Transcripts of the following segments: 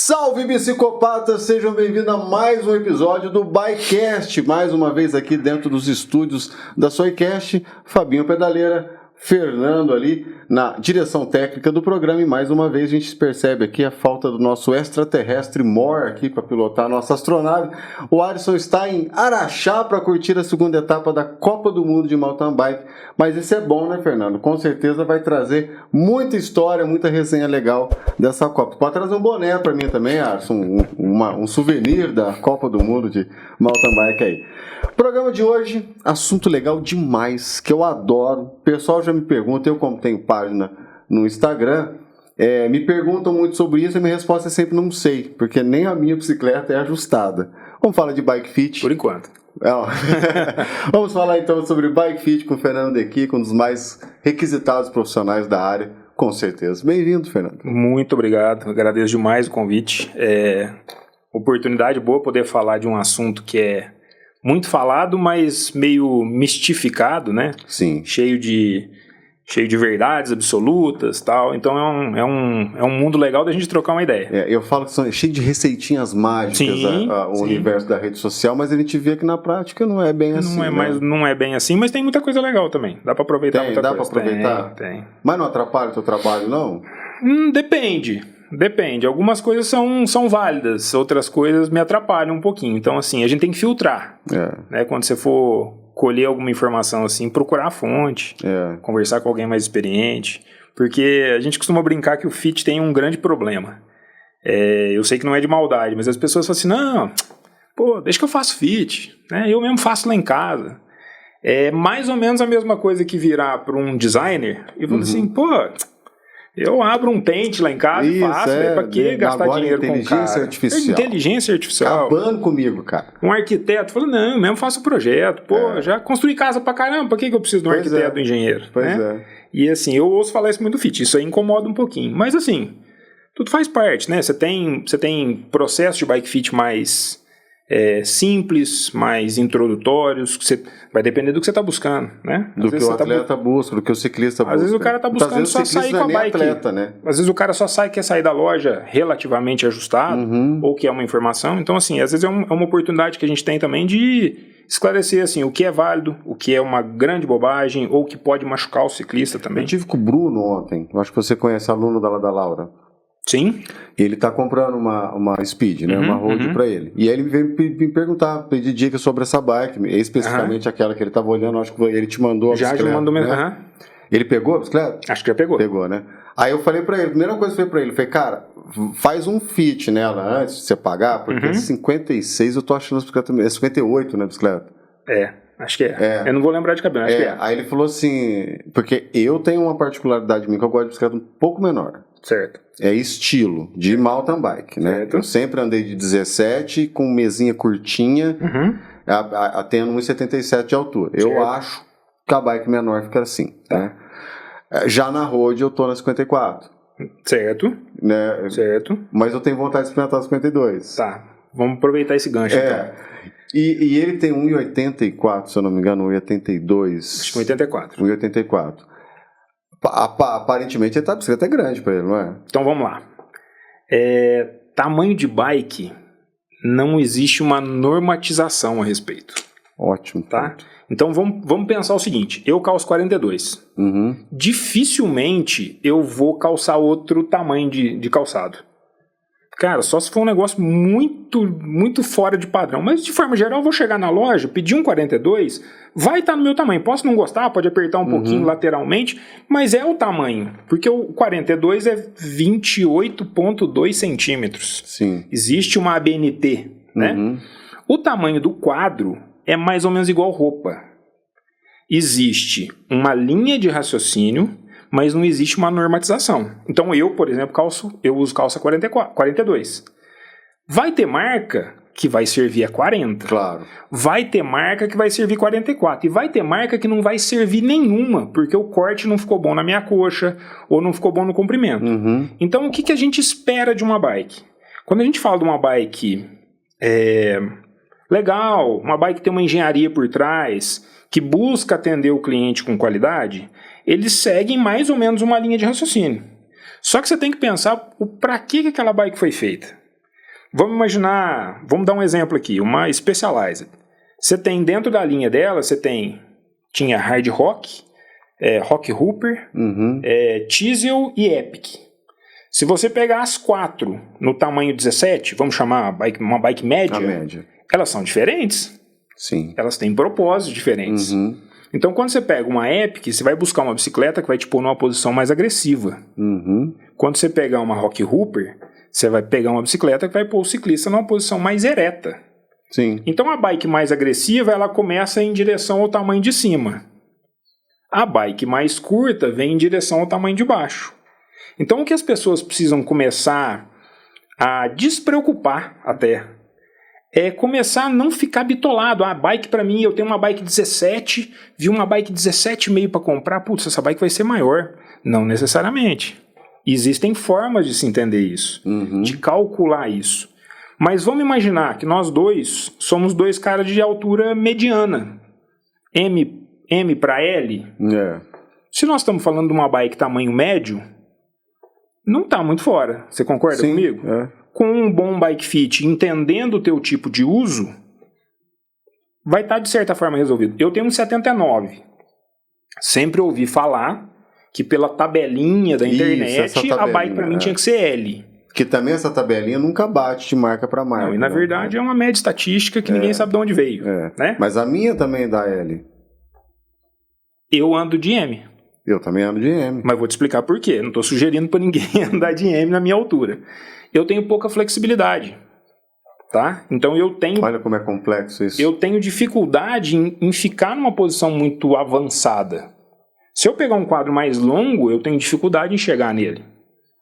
Salve bicicopatas, sejam bem-vindos a mais um episódio do Bikecast, mais uma vez aqui dentro dos estúdios da Soicast, Fabinho Pedaleira, Fernando ali na direção técnica do programa e mais uma vez a gente percebe aqui a falta do nosso extraterrestre Mor aqui para pilotar a nossa astronave. O Alisson está em Araxá para curtir a segunda etapa da Copa do Mundo de Mountain Bike, mas isso é bom, né, Fernando? Com certeza vai trazer muita história, muita resenha legal dessa Copa. Pode trazer um boné para mim também, Alisson, um souvenir da Copa do Mundo de Mountain Bike aí. Programa de hoje, assunto legal demais, que eu adoro. O pessoal já me pergunta, eu como tenho página no Instagram, me perguntam muito sobre isso e a minha resposta é sempre não sei, porque nem a minha bicicleta é ajustada. Vamos falar de bike fit? Por enquanto. Vamos falar então sobre bike fit com o Fernando Dequi, um dos mais requisitados profissionais da área, com certeza. Bem-vindo, Fernando. Muito obrigado, agradeço demais o convite. Oportunidade boa poder falar de um assunto que é muito falado, mas meio mistificado, né? Sim. Cheio de verdades absolutas e tal. Então é um mundo legal da gente trocar uma ideia. Eu falo que são cheio de receitinhas mágicas o universo da rede social, mas a gente vê que na prática não é bem assim. Não é bem assim, mas tem muita coisa legal também. Dá pra aproveitar muita coisa. Dá pra aproveitar? Tem. Mas não atrapalha o teu trabalho, não? Depende. Algumas coisas são válidas, outras coisas me atrapalham um pouquinho. Então, assim, a gente tem que filtrar. Né? Quando você for colher alguma informação, assim, procurar a fonte, conversar com alguém mais experiente. Porque a gente costuma brincar que o fit tem um grande problema. Eu sei que não é de maldade, mas as pessoas falam assim, não, deixa que eu faço fit. Né? Eu mesmo faço lá em casa. É mais ou menos a mesma coisa que virar para um designer e falar assim, eu abro um Paint lá em casa e faço, pra que gastar dinheiro com o cara? Inteligência artificial. Acabando comigo, cara. Um arquiteto fala, não, eu mesmo faço o projeto. Já construí casa pra caramba, pra que eu preciso de um arquiteto, do engenheiro? E assim, eu ouço falar isso muito do fit, isso aí incomoda um pouquinho. Mas assim, tudo faz parte, né? Você tem processos de bike fit mais simples, mais introdutórios, vai depender do que você está buscando, né? Do que o atleta busca, do que o ciclista busca. Às vezes o cara está buscando só sair com a bike. Atleta, né? Às vezes o cara só quer sair da loja relativamente ajustado, ou que é uma informação. Então, assim, às vezes é uma oportunidade que a gente tem também de esclarecer, assim, o que é válido, o que é uma grande bobagem, ou que pode machucar o ciclista também. Eu tive com o Bruno ontem, eu acho que você conhece aluno da Laura. Sim. Ele tá comprando uma Speed, né? Uma road pra ele. E aí ele veio me perguntar, pedir dicas sobre essa bike, especificamente aquela que ele tava olhando, acho que ele te mandou a bicicleta. Já mandou mesmo. Né? Ele pegou a bicicleta? Acho que já pegou. Pegou, né? Aí eu falei pra ele, a primeira coisa que eu falei pra ele, falei, cara, faz um fit nela antes de você pagar, porque 56 eu tô achando a bicicleta, 58, né, bicicleta? Acho que é. Eu não vou lembrar de cabeça, acho que é. Aí ele falou assim, porque eu tenho uma particularidade minha, que eu gosto de bicicleta um pouco menor. Certo. É estilo de mountain bike, né? Certo. Eu sempre andei de 17 com mesinha curtinha, tendo 1,77 de altura. Certo. Eu acho que a bike menor fica assim, né? Já na road eu tô na 54. Certo. Né? Certo. Mas eu tenho vontade de experimentar a 52. Tá. Vamos aproveitar esse gancho, então. E ele tem 1,84, se eu não me engano, 1,82. Acho que 1,84. 1,84. Aparentemente a bicicleta é grande para ele, não é? Então vamos lá. Tamanho de bike, não existe uma normatização a respeito. Ótimo. Tá? Então vamos pensar o seguinte, eu calço 42. Dificilmente eu vou calçar outro tamanho de calçado. Cara, só se for um negócio muito, muito fora de padrão. Mas, de forma geral, eu vou chegar na loja, pedir um 42, vai estar no meu tamanho. Posso não gostar, pode apertar um pouquinho lateralmente, mas é o tamanho. Porque o 42 é 28,2 centímetros. Sim. Existe uma ABNT, né? O tamanho do quadro é mais ou menos igual roupa. Existe uma linha de raciocínio, mas não existe uma normatização. Então eu, por exemplo, uso calça 42. Vai ter marca que vai servir a 40. Claro. Vai ter marca que vai servir 44. E vai ter marca que não vai servir nenhuma, porque o corte não ficou bom na minha coxa, ou não ficou bom no comprimento. Então o que a gente espera de uma bike? Quando a gente fala de uma bike legal, uma bike que tem uma engenharia por trás, que busca atender o cliente com qualidade, eles seguem mais ou menos uma linha de raciocínio. Só que você tem que pensar para que aquela bike foi feita. Vamos imaginar, vamos dar um exemplo aqui, uma Specialized. Você tem dentro da linha dela, tinha Hard Rock, Rock Hooper, Teasel e Epic. Se você pegar as 4 no tamanho 17, vamos chamar uma bike média, elas são diferentes. Sim. Elas têm propósitos diferentes. Então, quando você pega uma Epic, você vai buscar uma bicicleta que vai te pôr numa posição mais agressiva. Quando você pegar uma Rock Hooper, você vai pegar uma bicicleta que vai pôr o ciclista numa posição mais ereta. Sim. Então, a bike mais agressiva, ela começa em direção ao tamanho de cima. A bike mais curta vem em direção ao tamanho de baixo. Então, o que as pessoas precisam começar a despreocupar até é começar a não ficar bitolado. A bike para mim, eu tenho uma bike 17, vi uma bike 17,5 para comprar, putz, essa bike vai ser maior. Não necessariamente. Existem formas de se entender isso, de calcular isso. Mas vamos imaginar que nós dois somos 2 caras de altura mediana. M para L. Se nós estamos falando de uma bike tamanho médio, não está muito fora. Você concorda comigo? Com um bom bike fit, entendendo o teu tipo de uso, vai estar de certa forma resolvido. Eu tenho um 79. Sempre ouvi falar que pela tabelinha da internet, a bike para mim tinha que ser L. Que também essa tabelinha nunca bate de marca para marca. Não, e na verdade é uma média estatística que ninguém sabe de onde veio. Né? Mas a minha também é da L. Eu ando de M. Eu também ando de M. Mas vou te explicar por quê. Não estou sugerindo para ninguém andar de M na minha altura. Eu tenho pouca flexibilidade. Tá? Então eu tenho... Olha como é complexo isso. Eu tenho dificuldade em ficar numa posição muito avançada. Se eu pegar um quadro mais longo, eu tenho dificuldade em chegar nele.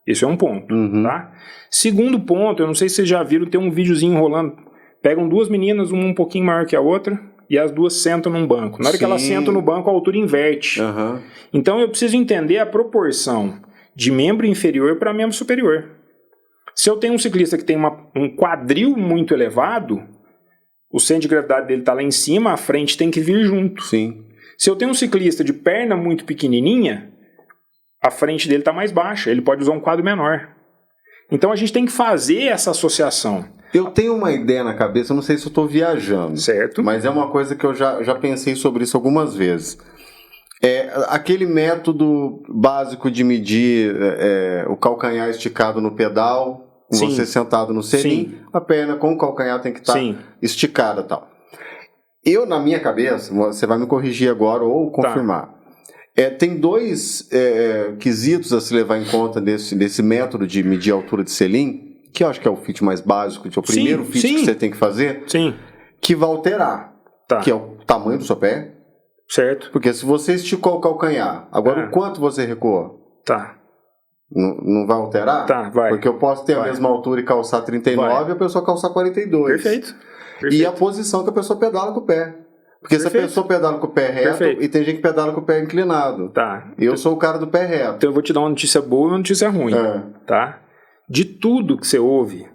Esse é um ponto. Tá? Segundo ponto, eu não sei se vocês já viram, tem um videozinho rolando. Pegam 2 meninas, uma um pouquinho maior que a outra, e as 2 sentam num banco. Na hora que elas sentam no banco, a altura inverte. Então eu preciso entender a proporção de membro inferior para membro superior. Se eu tenho um ciclista que tem um quadril muito elevado, o centro de gravidade dele está lá em cima, a frente tem que vir junto. Sim. Se eu tenho um ciclista de perna muito pequenininha, a frente dele está mais baixa, ele pode usar um quadro menor. Então a gente tem que fazer essa associação. Eu tenho uma ideia na cabeça, não sei se eu estou viajando. Certo. Mas é uma coisa que eu já pensei sobre isso algumas vezes. Aquele método básico de medir o calcanhar esticado no pedal, você sentado no selim, a perna com o calcanhar tem que estar esticada e tal. Eu, na minha cabeça, você vai me corrigir agora ou confirmar, tem 2 quesitos a se levar em conta desse método de medir a altura de selim, que eu acho que é o fit mais básico, que é o primeiro fit que você tem que fazer, que vai alterar, que é o tamanho do seu pé. Certo. Porque se você esticou o calcanhar, agora o quanto você recuou? Não vai alterar? Vai. Porque eu posso ter a mesma altura e calçar 39 e a pessoa calçar 42. Perfeito. E a posição que a pessoa pedala com o pé. Porque se a pessoa pedala com o pé reto, e tem gente que pedala com o pé inclinado. Eu sou o cara do pé reto. Então eu vou te dar uma notícia boa e uma notícia ruim. Tá? De tudo que você ouve,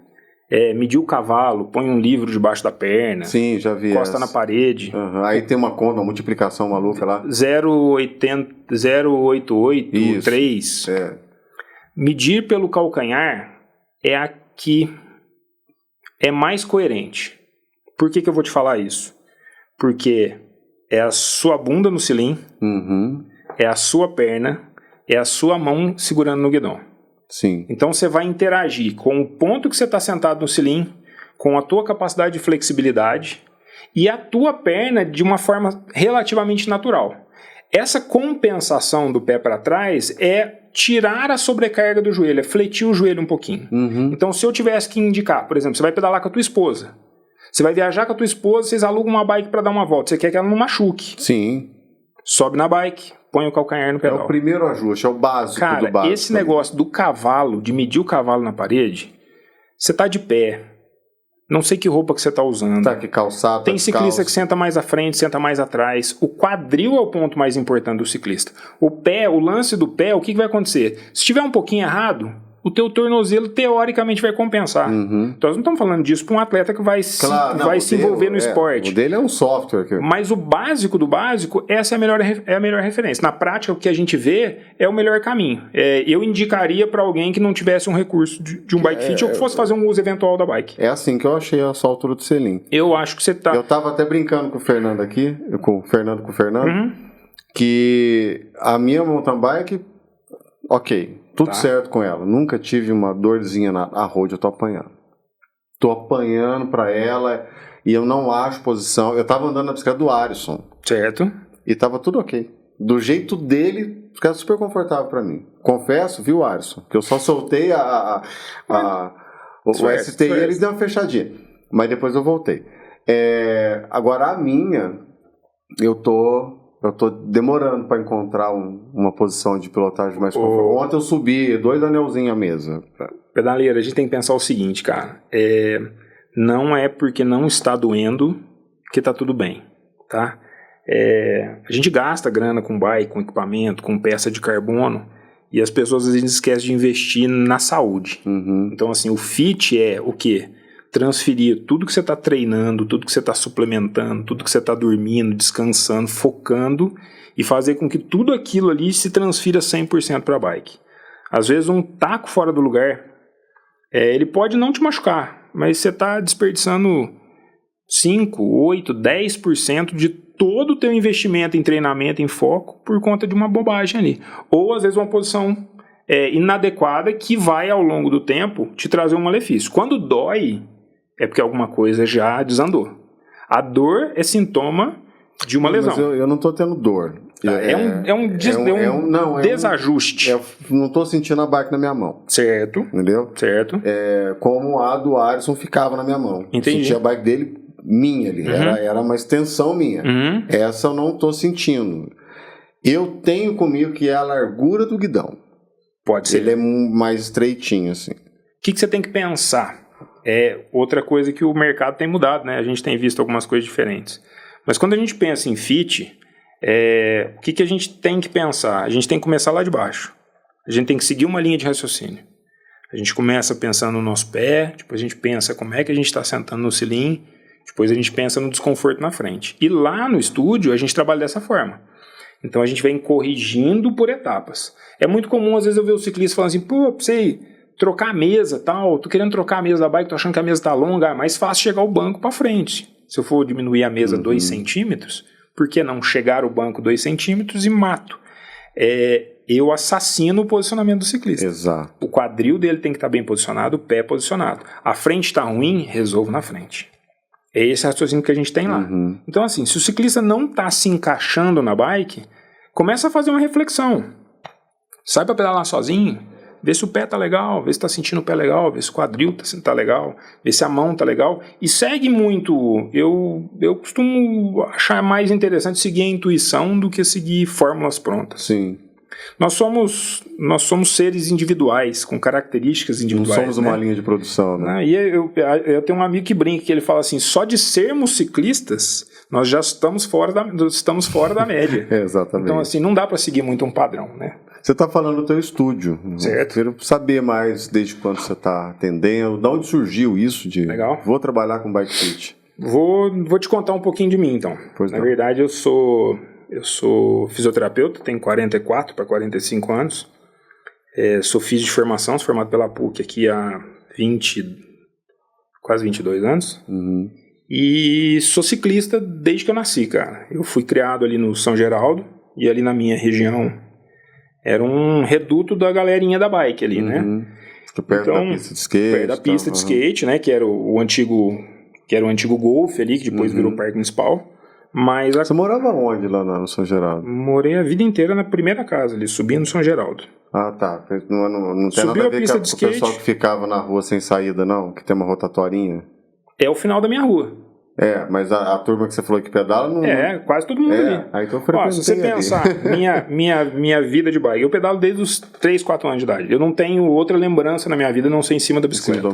medir o cavalo, põe um livro debaixo da perna. Sim, já vi. Encosta na parede. Aí tem uma conta, uma multiplicação maluca lá. 0,88, 3. Medir pelo calcanhar é a que é mais coerente. Por que eu vou te falar isso? Porque é a sua bunda no selim, é a sua perna, é a sua mão segurando no guidão. Sim. Então você vai interagir com o ponto que você está sentado no selim, com a tua capacidade de flexibilidade e a tua perna de uma forma relativamente natural. Essa compensação do pé para trás é tirar a sobrecarga do joelho, é fletir o joelho um pouquinho. Então se eu tivesse que indicar, por exemplo, você vai pedalar com a tua esposa, você vai viajar com a tua esposa, vocês alugam uma bike para dar uma volta, você quer que ela não machuque. Sim. Sobe na bike, põe o calcanhar no pedal. É o primeiro ajuste, é o básico do básico. Cara, esse negócio do cavalo, de medir o cavalo na parede, você tá de pé, não sei que roupa que você tá usando. Que calçado, tem ciclista que senta mais à frente, senta mais atrás. O quadril é o ponto mais importante do ciclista. O pé, o lance do pé, o que vai acontecer? Se tiver um pouquinho errado, o teu tornozelo teoricamente vai compensar. Então nós não estamos falando disso para um atleta que vai se envolver no esporte. O dele é um software. Mas o básico do básico, essa é a melhor referência. Na prática, o que a gente vê é o melhor caminho. Eu indicaria para alguém que não tivesse um recurso de um bike fit ou que fosse fazer um uso eventual da bike. É assim que eu achei a sua altura do selim. Eu acho que você tá... Eu tava até brincando com o Fernando aqui, com o Fernando, que a minha mountain bike, ok, tudo certo com ela. Nunca tive uma dorzinha na road, eu tô apanhando. Tô apanhando pra ela e eu não acho posição. Eu tava andando na bicicleta do Alisson. Certo. E tava tudo ok. Do jeito dele, ficava super confortável pra mim. Confesso, viu, Alisson? Que eu só soltei o STI e ele deu uma fechadinha. Mas depois eu voltei. Agora a minha, eu tô demorando para encontrar uma posição de pilotagem mais confortável. Ontem eu subi 2 anelzinhos à mesa. Pedaleira, a gente tem que pensar o seguinte, cara. Não é porque não está doendo que tá tudo bem, tá? A gente gasta grana com bike, com equipamento, com peça de carbono, e as pessoas às vezes esquecem de investir na saúde. Então, assim, o fit é o quê? Transferir tudo que você está treinando, tudo que você está suplementando, tudo que você está dormindo, descansando, focando e fazer com que tudo aquilo ali se transfira 100% para a bike. Às vezes um taco fora do lugar, ele pode não te machucar, mas você está desperdiçando 5, 8, 10% de todo o teu investimento em treinamento, em foco, por conta de uma bobagem ali. Ou às vezes uma posição inadequada que vai ao longo do tempo te trazer um malefício. Quando dói, é porque alguma coisa já desandou. A dor é sintoma de uma lesão. Mas eu não estou tendo dor. É um desajuste. Eu não estou sentindo a bike na minha mão. Certo. Entendeu? Certo. Como a do Alisson ficava na minha mão. Entendi. Sentia a bike dele minha ali. Era uma extensão minha. Essa eu não estou sentindo. Eu tenho comigo que é a largura do guidão. Pode ser. Ele é mais estreitinho, assim. O que você tem que pensar? Outra coisa que o mercado tem mudado, né? A gente tem visto algumas coisas diferentes. Mas quando a gente pensa em fit, o que a gente tem que pensar? A gente tem que começar lá de baixo. A gente tem que seguir uma linha de raciocínio. A gente começa pensando no nosso pé, depois a gente pensa como é que a gente está sentando no selim, depois a gente pensa no desconforto na frente. E lá no estúdio a gente trabalha dessa forma. Então a gente vem corrigindo por etapas. É muito comum, às vezes, eu ver o ciclista falando assim, pô, pra você trocar a mesa, tal, tô querendo trocar a mesa da bike, tô achando que a mesa tá longa, é mais fácil chegar o banco para frente. Se eu for diminuir a mesa 2 centímetros, por que não chegar o banco 2 centímetros e mato? Eu assassino o posicionamento do ciclista. Exato. O quadril dele tem que estar bem posicionado, o pé posicionado. A frente está ruim, resolvo na frente. É esse raciocínio que a gente tem lá. Então, assim, se o ciclista não está se encaixando na bike, começa a fazer uma reflexão. Sai para pedalar sozinho, vê se o pé tá legal, vê se tá sentindo o pé legal, vê se o quadril tá legal, vê se a mão tá legal. E segue muito. Eu costumo achar mais interessante seguir a intuição do que seguir fórmulas prontas. Sim. Nós somos seres individuais, com características individuais. Não somos uma linha de produção, né? E eu tenho um amigo que brinca, que ele fala assim, só de sermos ciclistas, nós já estamos fora da média. Exatamente. Então, assim, não dá para seguir muito um padrão, né? Você está falando do teu estúdio. Certo. Quero saber mais desde quando você está atendendo, de onde surgiu isso de... Legal. Vou trabalhar com bike fit. Vou te contar um pouquinho de mim, então. Na verdade, eu sou fisioterapeuta, tenho 44 para 45 anos. Sou físico de formação, sou formado pela PUC aqui há quase 22 anos. E sou ciclista desde que eu nasci, cara. Eu fui criado ali no São Geraldo, e ali na minha região era um reduto da galerinha da bike ali, né? Perto da pista de skate. Perto da pista de skate, né? Que era o antigo Golf ali, que depois virou Parque Municipal. Mas Você morava onde lá no São Geraldo? Morei a vida inteira na primeira casa ali, subindo no São Geraldo. Ah, tá. Não tem nada a ver com o pessoal que ficava na rua sem saída, não? Que tem uma rotatorinha? É o final da minha rua. Mas a turma que você falou que pedala não... quase todo mundo ali. Aí então eu se você pensar, minha vida de bike, eu pedalo desde os 3, 4 anos de idade. Eu não tenho outra lembrança na minha vida, não ser em cima da bicicleta.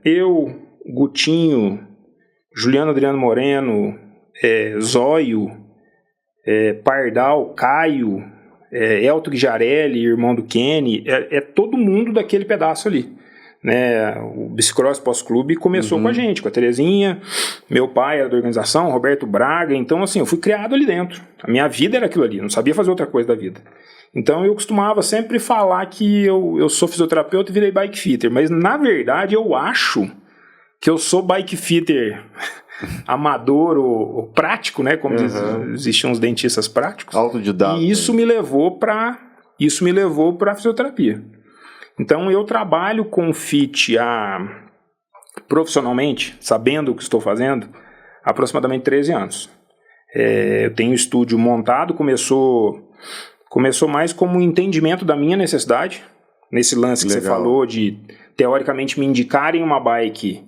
Eu, Gutinho, Juliano Adriano Moreno, Zóio, Pardal, Caio, Elton Guijarelli, irmão do Kenny, é todo mundo daquele pedaço ali. Né, o Bicicross Pós-Clube começou com a gente, com a Terezinha, meu pai era da organização, Roberto Braga, então assim, eu fui criado ali dentro, a minha vida era aquilo ali, não sabia fazer outra coisa da vida. Então eu costumava sempre falar que eu sou fisioterapeuta e virei bike fitter, mas na verdade eu acho que eu sou bike fitter amador ou prático, né, como existiam os dentistas práticos, autodidata, e isso me levou para fisioterapia. Então eu trabalho com fit profissionalmente, sabendo o que estou fazendo, há aproximadamente 13 anos. Eu tenho um estúdio montado, começou mais como um entendimento da minha necessidade, nesse lance que você falou de, teoricamente, me indicarem uma bike,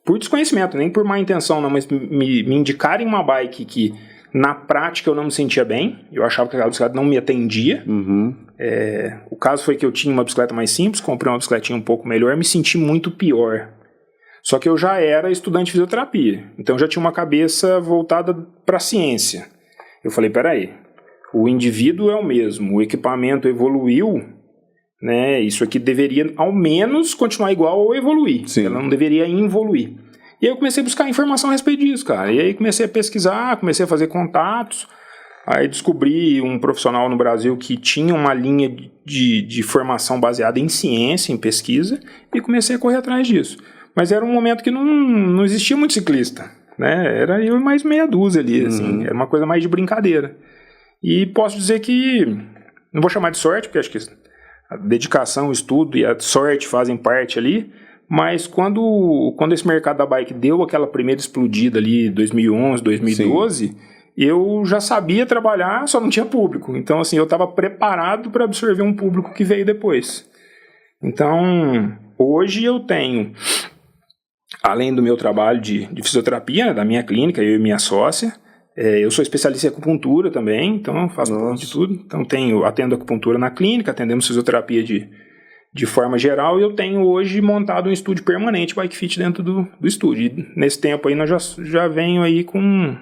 por desconhecimento, nem por má intenção, não, mas me indicarem uma bike que, na prática, eu não me sentia bem, eu achava que aquela bicicleta não me atendia. O caso foi que eu tinha uma bicicleta mais simples, comprei uma bicicletinha um pouco melhor, me senti muito pior. Só que eu já era estudante de fisioterapia, então já tinha uma cabeça voltada para a ciência. Eu falei, peraí, o indivíduo é o mesmo, o equipamento evoluiu, né? Isso aqui deveria ao menos continuar igual ou evoluir. Sim. Ela não deveria involuir. E aí eu comecei a buscar informação a respeito disso, cara. E aí comecei a pesquisar, comecei a fazer contatos. Aí descobri um profissional no Brasil que tinha uma linha de formação baseada em ciência, em pesquisa, e comecei a correr atrás disso. Mas era um momento que não existia muito ciclista, né? Era eu e mais meia dúzia ali, assim. Era uma coisa mais de brincadeira. E posso dizer que, não vou chamar de sorte, porque acho que a dedicação, o estudo e a sorte fazem parte ali, mas quando esse mercado da bike deu aquela primeira explodida ali, 2011, 2012... Sim. Eu já sabia trabalhar, só não tinha público. Então, assim, eu estava preparado para absorver um público que veio depois. Então, hoje eu tenho, além do meu trabalho de fisioterapia, né, da minha clínica, eu e minha sócia, eu sou especialista em acupuntura também, então faço um pouco de tudo. Então, atendo acupuntura na clínica, atendemos fisioterapia de forma geral, e eu tenho hoje montado um estúdio permanente Bike Fit dentro do estúdio. E nesse tempo aí, nós já venho aí com...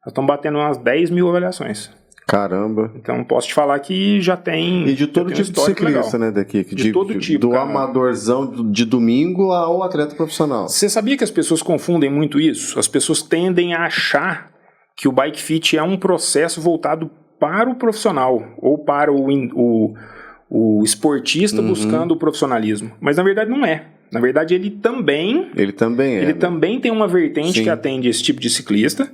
Nós estamos batendo umas 10 mil avaliações. Caramba. Então, posso te falar que já tem... E de todo tipo de ciclista, legal, né, daqui? De todo tipo, do amadorzão de domingo ao atleta profissional. Você sabia que as pessoas confundem muito isso? As pessoas tendem a achar que o Bike Fit é um processo voltado para o profissional ou para o esportista buscando o profissionalismo. Mas, na verdade, não é. Na verdade, ele também tem uma vertente que atende esse tipo de ciclista.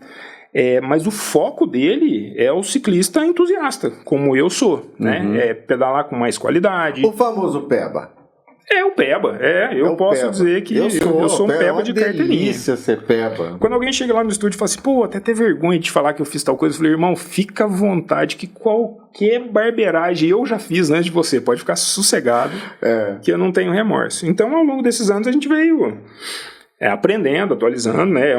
Mas o foco dele é o ciclista entusiasta, como eu sou, né? Pedalar com mais qualidade. O famoso Peba. O Peba, eu posso Peba. Dizer que eu sou um Peba de carteirinha. Delícia ser Peba. Quando alguém chega lá no estúdio e fala assim, pô, até vergonha de falar que eu fiz tal coisa, eu falei, irmão, fica à vontade que qualquer barbeiragem eu já fiz antes de você, pode ficar sossegado, que eu não tenho remorso. Então, ao longo desses anos, a gente veio aprendendo, atualizando, né?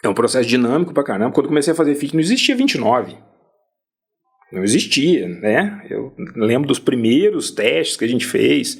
É um processo dinâmico pra caramba. Quando eu comecei a fazer fit, não existia 29. Não existia, né? Eu lembro dos primeiros testes que a gente fez.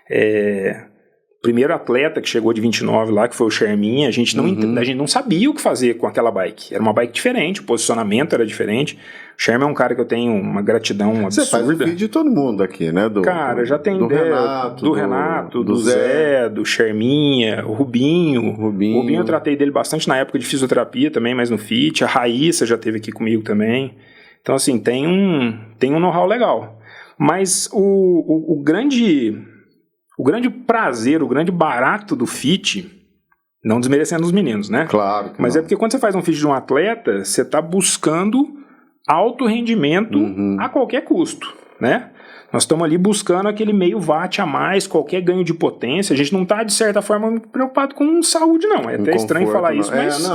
O primeiro atleta que chegou de 29 lá, que foi o Charminha, a gente não sabia o que fazer com aquela bike. Era uma bike diferente, o posicionamento era diferente. O Charmin é um cara que eu tenho uma gratidão absurda. Você faz o vídeo de todo mundo aqui, né? Cara, já tem do Renato, do Zé, do Charminha, o Rubinho. O Rubinho eu tratei dele bastante na época de fisioterapia também, mas no fit. A Raíssa já esteve aqui comigo também. Então, assim, tem um know-how legal. Mas o grande prazer, o grande barato do fit, não desmerecendo os meninos, né? Claro. Mas é porque quando você faz um fit de um atleta, você está buscando alto rendimento a qualquer custo, né? Nós estamos ali buscando aquele meio watt a mais, qualquer ganho de potência. A gente não está, de certa forma, preocupado com saúde, não. É até estranho falar isso, mas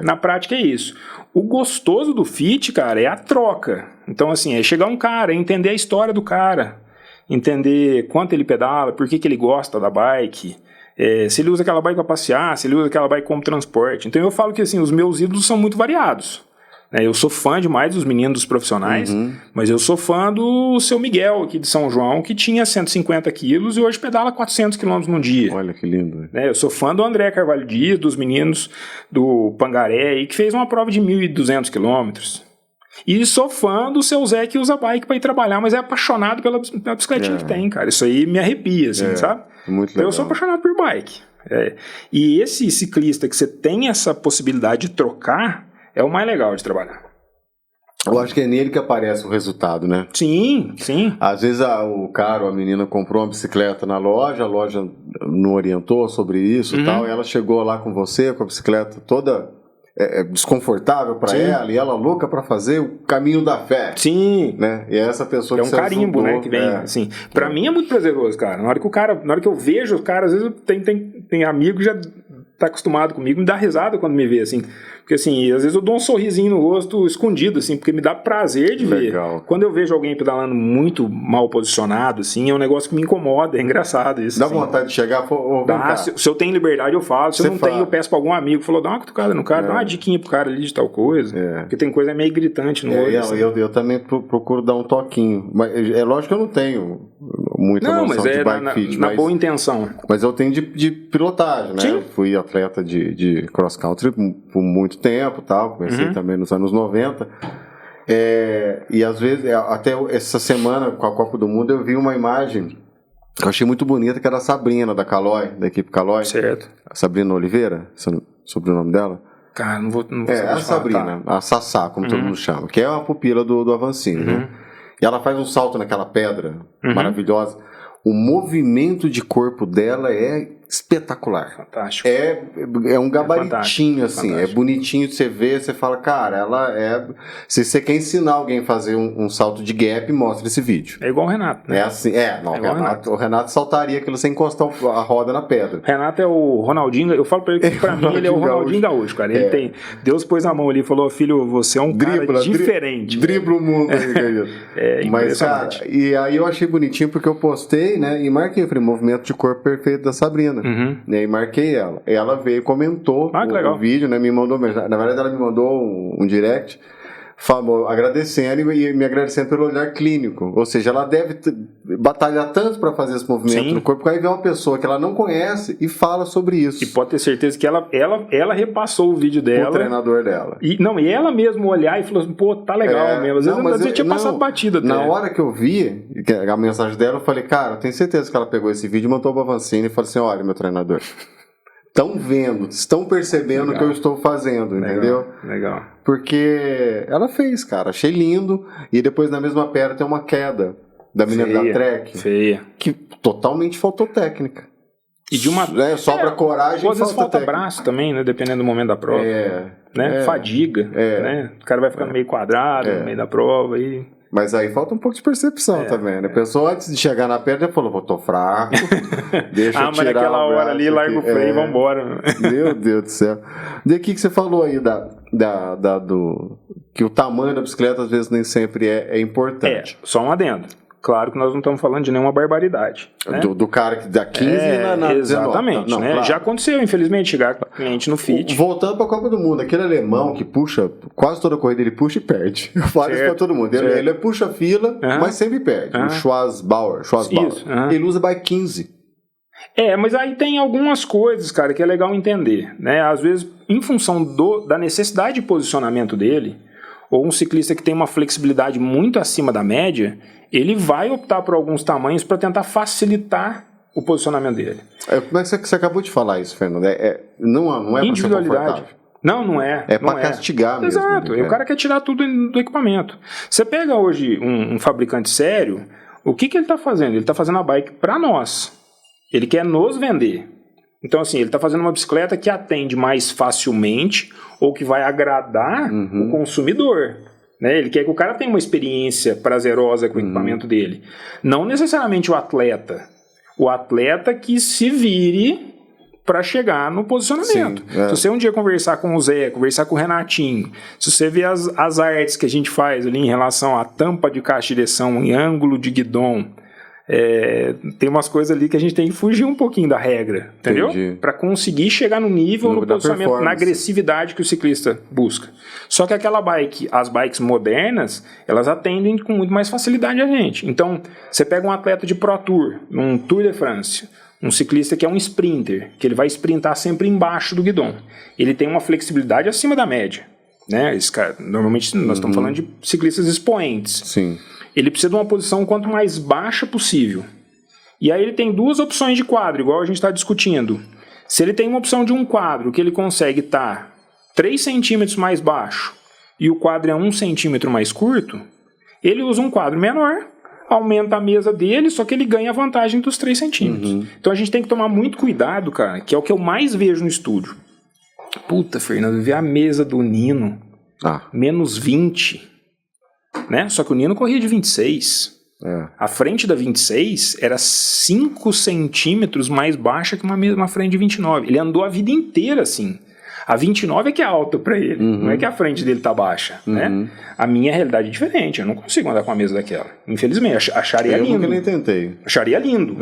na prática é isso. O gostoso do fit, cara, é a troca. Então, assim, é chegar um cara, entender a história do cara, entender quanto ele pedala, por que ele gosta da bike, se ele usa aquela bike para passear, se ele usa aquela bike como transporte. Então eu falo que assim, os meus ídolos são muito variados. Eu sou fã demais dos meninos dos profissionais, mas eu sou fã do seu Miguel aqui de São João, que tinha 150 quilos e hoje pedala 400 quilômetros num dia. Olha que lindo. Eu sou fã do André Carvalho Dias, dos meninos do Pangaré, que fez uma prova de 1.200 quilômetros. E sou fã do seu Zé que usa bike para ir trabalhar, mas é apaixonado pela bicicletinha que tem, cara. Isso aí me arrepia, assim, sabe? Muito legal. Eu sou apaixonado por bike. E esse ciclista que você tem essa possibilidade de trocar é o mais legal de trabalhar. Eu acho que é nele que aparece o resultado, né? Sim, sim. Às vezes o cara ou a menina comprou uma bicicleta na loja, a loja não orientou sobre isso e tal, e ela chegou lá com você, com a bicicleta toda desconfortável para ela, e ela louca para fazer o caminho da fé. Sim. Né? E é essa pessoa que você é um carimbo, ajudou, né? Que vem, assim. Pra mim é muito prazeroso, cara. Na hora que eu vejo o cara, às vezes tem amigo que já tá acostumado comigo, me dá risada quando me vê, assim. Porque, assim, às vezes eu dou um sorrisinho no rosto escondido, assim, porque me dá prazer de ver. Quando eu vejo alguém pedalando muito mal posicionado, assim, é um negócio que me incomoda, é engraçado isso. Dá vontade de chegar, se eu tenho liberdade, eu falo. Se eu não tenho, eu peço pra algum amigo, falou, dá uma cutucada no cara, dá uma diquinha pro cara ali de tal coisa. Porque tem coisa meio gritante no olho. Assim. Eu também procuro dar um toquinho. Mas é lógico que eu não tenho muita noção de bike fit. Na boa intenção. Mas eu tenho de pilotagem, né? Sim. Eu fui atleta de cross country por muito tempo, tal. Comecei também nos anos 90. E às vezes, até essa semana com a Copa do Mundo, eu vi uma imagem que eu achei muito bonita, que era a Sabrina da Caloi, da equipe Caloi. Certo. A Sabrina Oliveira, sobre o nome dela. Cara, não vou a Sabrina, a Sassá, como todo mundo chama, que é a pupila do Avancini, né? E ela faz um salto naquela pedra maravilhosa. O movimento de corpo dela é espetacular. Fantástico. É um gabaritinho, assim. Fantástico. É bonitinho de você ver. Você fala, cara, ela é... Se você quer ensinar alguém a fazer um salto de gap, mostra esse vídeo. É igual o Renato, né? É assim. O Renato saltaria aquilo sem encostar a roda na pedra. Renato é o Ronaldinho. Eu falo pra ele que pra mim ele é o Ronaldinho Gaúcho, cara. Ele tem... Deus pôs a mão ali e falou, filho, você é um cara diferente. Dribla o mundo. Mas, cara, e aí eu achei bonitinho porque eu postei, né? E marquei, falei, movimento de corpo perfeito da Sabrina. E aí marquei ela. Ela veio e comentou o vídeo, né? Me mandou mensagem. Na verdade, ela me mandou um direct agradecendo e me agradecendo pelo olhar clínico. Ou seja, ela deve batalhar tanto para fazer esse movimento no corpo, que aí vem uma pessoa que ela não conhece e fala sobre isso. E pode ter certeza que ela repassou o vídeo dela. O treinador dela. E ela mesmo olhar e falou assim, pô, tá legal mesmo. Às vezes eu tinha passado batida até. Na hora que eu vi a mensagem dela, eu falei, cara, eu tenho certeza que ela pegou esse vídeo e mandou pro Avancini e falou assim, olha, meu treinador, estão percebendo o que eu estou fazendo, entendeu? Legal. Porque ela fez, cara, achei lindo. E depois na mesma pedra tem uma queda da menina da Trek. Feia. Que totalmente faltou técnica. E de uma... sobra coragem. Às vezes falta braço também, né? Dependendo do momento da prova. Fadiga. Né? O cara vai ficando meio quadrado no meio da prova e... Mas aí falta um pouco de percepção também, né? A pessoa antes de chegar na pedra já falou, tô fraco, deixa eu tirar mas naquela hora ali, larga o freio e vambora. Meu Deus do céu. E o que você falou aí que o tamanho da bicicleta às vezes nem sempre é importante. Só um adendo. Claro que nós não estamos falando de nenhuma barbaridade. Né? Do cara que dá 15 na exatamente. 19. Né? Claro. Já aconteceu, infelizmente, chegar cliente no fit. Voltando para a Copa do Mundo, aquele alemão que puxa, quase toda corrida ele puxa e perde. Eu falo isso para todo mundo. Ele puxa a fila, mas sempre perde. O Schwarzbauer. Ele usa bike 15. Mas aí tem algumas coisas, cara, que é legal entender. Né? Às vezes, em função da necessidade de posicionamento dele, ou um ciclista que tem uma flexibilidade muito acima da média, ele vai optar por alguns tamanhos para tentar facilitar o posicionamento dele. Como é que você acabou de falar isso, Fernando? Não é individualidade. Não é. É para castigar mesmo. Exato. E o cara quer tirar tudo do equipamento. Você pega hoje um fabricante sério, o que ele está fazendo? Ele está fazendo a bike para nós. Ele quer nos vender. Então, assim, ele está fazendo uma bicicleta que atende mais facilmente ou que vai agradar o consumidor. Né? Ele quer que o cara tenha uma experiência prazerosa com o equipamento dele. Não necessariamente o atleta. O atleta que se vire para chegar no posicionamento. Se você um dia conversar com o Zé, conversar com o Renatinho, se você ver as artes que a gente faz ali em relação à tampa de caixa de direção em ângulo de guidon, tem umas coisas ali que a gente tem que fugir um pouquinho da regra, entendeu? Para conseguir chegar no nível, no posicionamento, na agressividade que o ciclista busca. Só que as bikes modernas, elas atendem com muito mais facilidade a gente. Então, você pega um atleta de Pro Tour, num Tour de France, um ciclista que é um sprinter, que ele vai sprintar sempre embaixo do guidon. Ele tem uma flexibilidade acima da média. né? Esse cara, normalmente nós estamos falando de ciclistas expoentes. Sim. Ele precisa de uma posição quanto mais baixa possível. E aí ele tem duas opções de quadro, igual a gente está discutindo. Se ele tem uma opção de um quadro que ele consegue estar 3 centímetros mais baixo e o quadro é 1 centímetro mais curto, ele usa um quadro menor, aumenta a mesa dele, só que ele ganha a vantagem dos 3 centímetros. Então a gente tem que tomar muito cuidado, cara, que é o que eu mais vejo no estúdio. Puta, Fernando, eu vi a mesa do Nino, menos 20, né? Só que o Nino corria de 26. A frente da 26 era 5 centímetros mais baixa que uma frente de 29. Ele andou a vida inteira assim. A 29 é que é alta para ele, não é que a frente dele tá baixa, né? A minha realidade é diferente, eu não consigo andar com uma mesa daquela. Infelizmente, acharia lindo. Eu nunca nem tentei. Acharia lindo.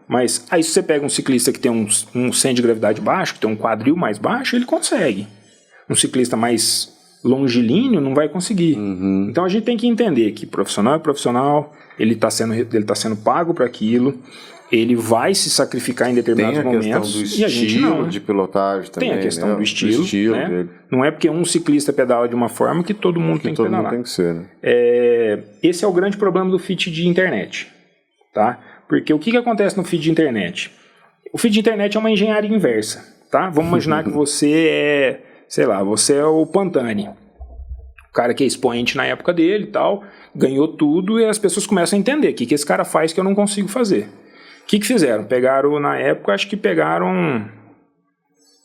Mas aí se você pega um ciclista que tem um centro de gravidade baixo, que tem um quadril mais baixo, ele consegue. Um ciclista mais longilíneo não vai conseguir. Então a gente tem que entender que profissional é profissional, ele tá sendo pago para aquilo, ele vai se sacrificar em determinados momentos. Tem a questão do estilo, e a gente não, de pilotagem também. Tem a questão do estilo né? Não é porque um ciclista pedala de uma forma que todo mundo tem que pedalar. Mundo tem que ser, né? Esse é o grande problema do feed de internet, tá? Porque o que acontece no feed de internet? O feed de internet é uma engenharia inversa, tá? Vamos imaginar que você você é o Pantani, o cara que é expoente na época dele e tal, ganhou tudo e as pessoas começam a entender o que esse cara faz que eu não consigo fazer. O que fizeram? Pegaram, na época, nós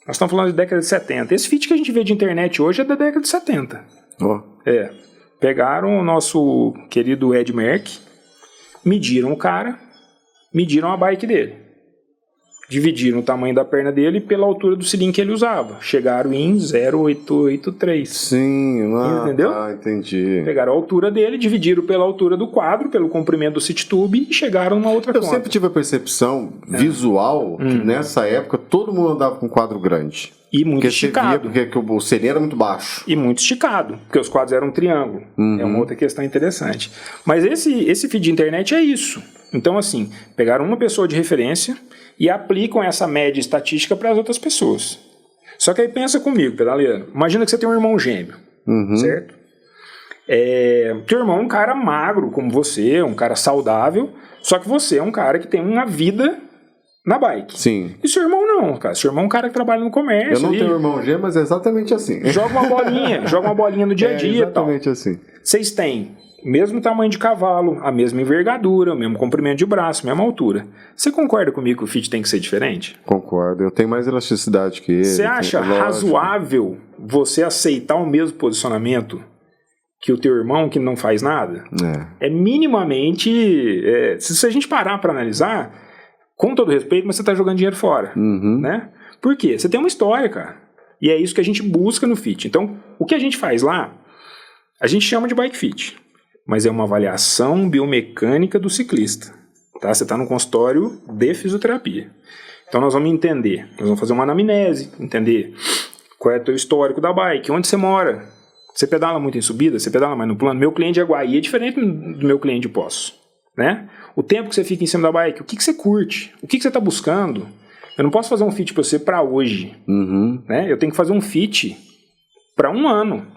estamos falando de década de 70. Esse feed que a gente vê de internet hoje é da década de 70. Pegaram o nosso querido Ed Merck, mediram o cara, mediram a bike dele. Dividiram o tamanho da perna dele pela altura do cilindro que ele usava. Chegaram em 0,883. Sim, entendeu? Entendi. Pegaram a altura dele, dividiram pela altura do quadro, pelo comprimento do city tube e chegaram numa outra conta. Eu sempre tive a percepção visual que nessa época todo mundo andava com quadro grande. E muito esticado. Porque o cilindro era muito baixo. E muito esticado, porque os quadros eram um triângulo. É uma outra questão interessante. Mas esse feed de internet é isso. Então, assim, pegaram uma pessoa de referência e aplicam essa média estatística para as outras pessoas. Só que aí pensa comigo, pedaleiro. Imagina que você tem um irmão gêmeo, certo? Teu irmão é um cara magro como você, um cara saudável, só que você é um cara que tem uma vida na bike. Sim. E seu irmão não, cara. Seu irmão é um cara que trabalha no comércio. Eu não tenho irmão gêmeo, mas é exatamente assim. Joga uma bolinha no dia a dia. Exatamente assim. Vocês têm o mesmo tamanho de cavalo, a mesma envergadura, o mesmo comprimento de braço, a mesma altura. Você concorda comigo que o fit tem que ser diferente? Concordo. Eu tenho mais elasticidade que ele. Você acha razoável você aceitar o mesmo posicionamento que o teu irmão que não faz nada? É minimamente... se a gente parar para analisar, com todo respeito, mas você está jogando dinheiro fora. Né? Por quê? Você tem uma história, cara. E é isso que a gente busca no fit. Então, o que a gente faz lá, a gente chama de bike fit. Mas é uma avaliação biomecânica do ciclista. Tá? Você está no consultório de fisioterapia. Então nós vamos entender, nós vamos fazer uma anamnese, entender qual é o teu histórico da bike, onde você mora. Você pedala muito em subida, você pedala mais no plano. Meu cliente de Aguaí é diferente do meu cliente de Poços. Né? O tempo que você fica em cima da bike, o que você curte, o que você está buscando. Eu não posso fazer um fit para você para hoje. Né? Eu tenho que fazer um fit para um ano.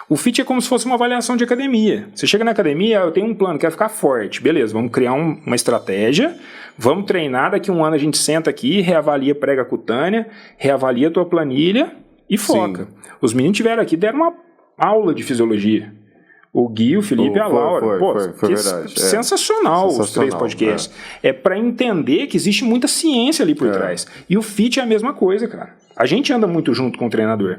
O fit é como se fosse uma avaliação de academia. Você chega na academia, eu tenho um plano, quero ficar forte. Beleza, vamos criar uma estratégia, vamos treinar, daqui a um ano a gente senta aqui, reavalia a prega cutânea, reavalia a tua planilha e foca. Sim. Os meninos tiveram aqui, deram uma aula de fisiologia. O Gui, o Felipe e a Laura. Foi verdade. Sensacional os 3 podcasts. É para entender que existe muita ciência ali por trás. E o fit é a mesma coisa, cara. A gente anda muito junto com o treinador.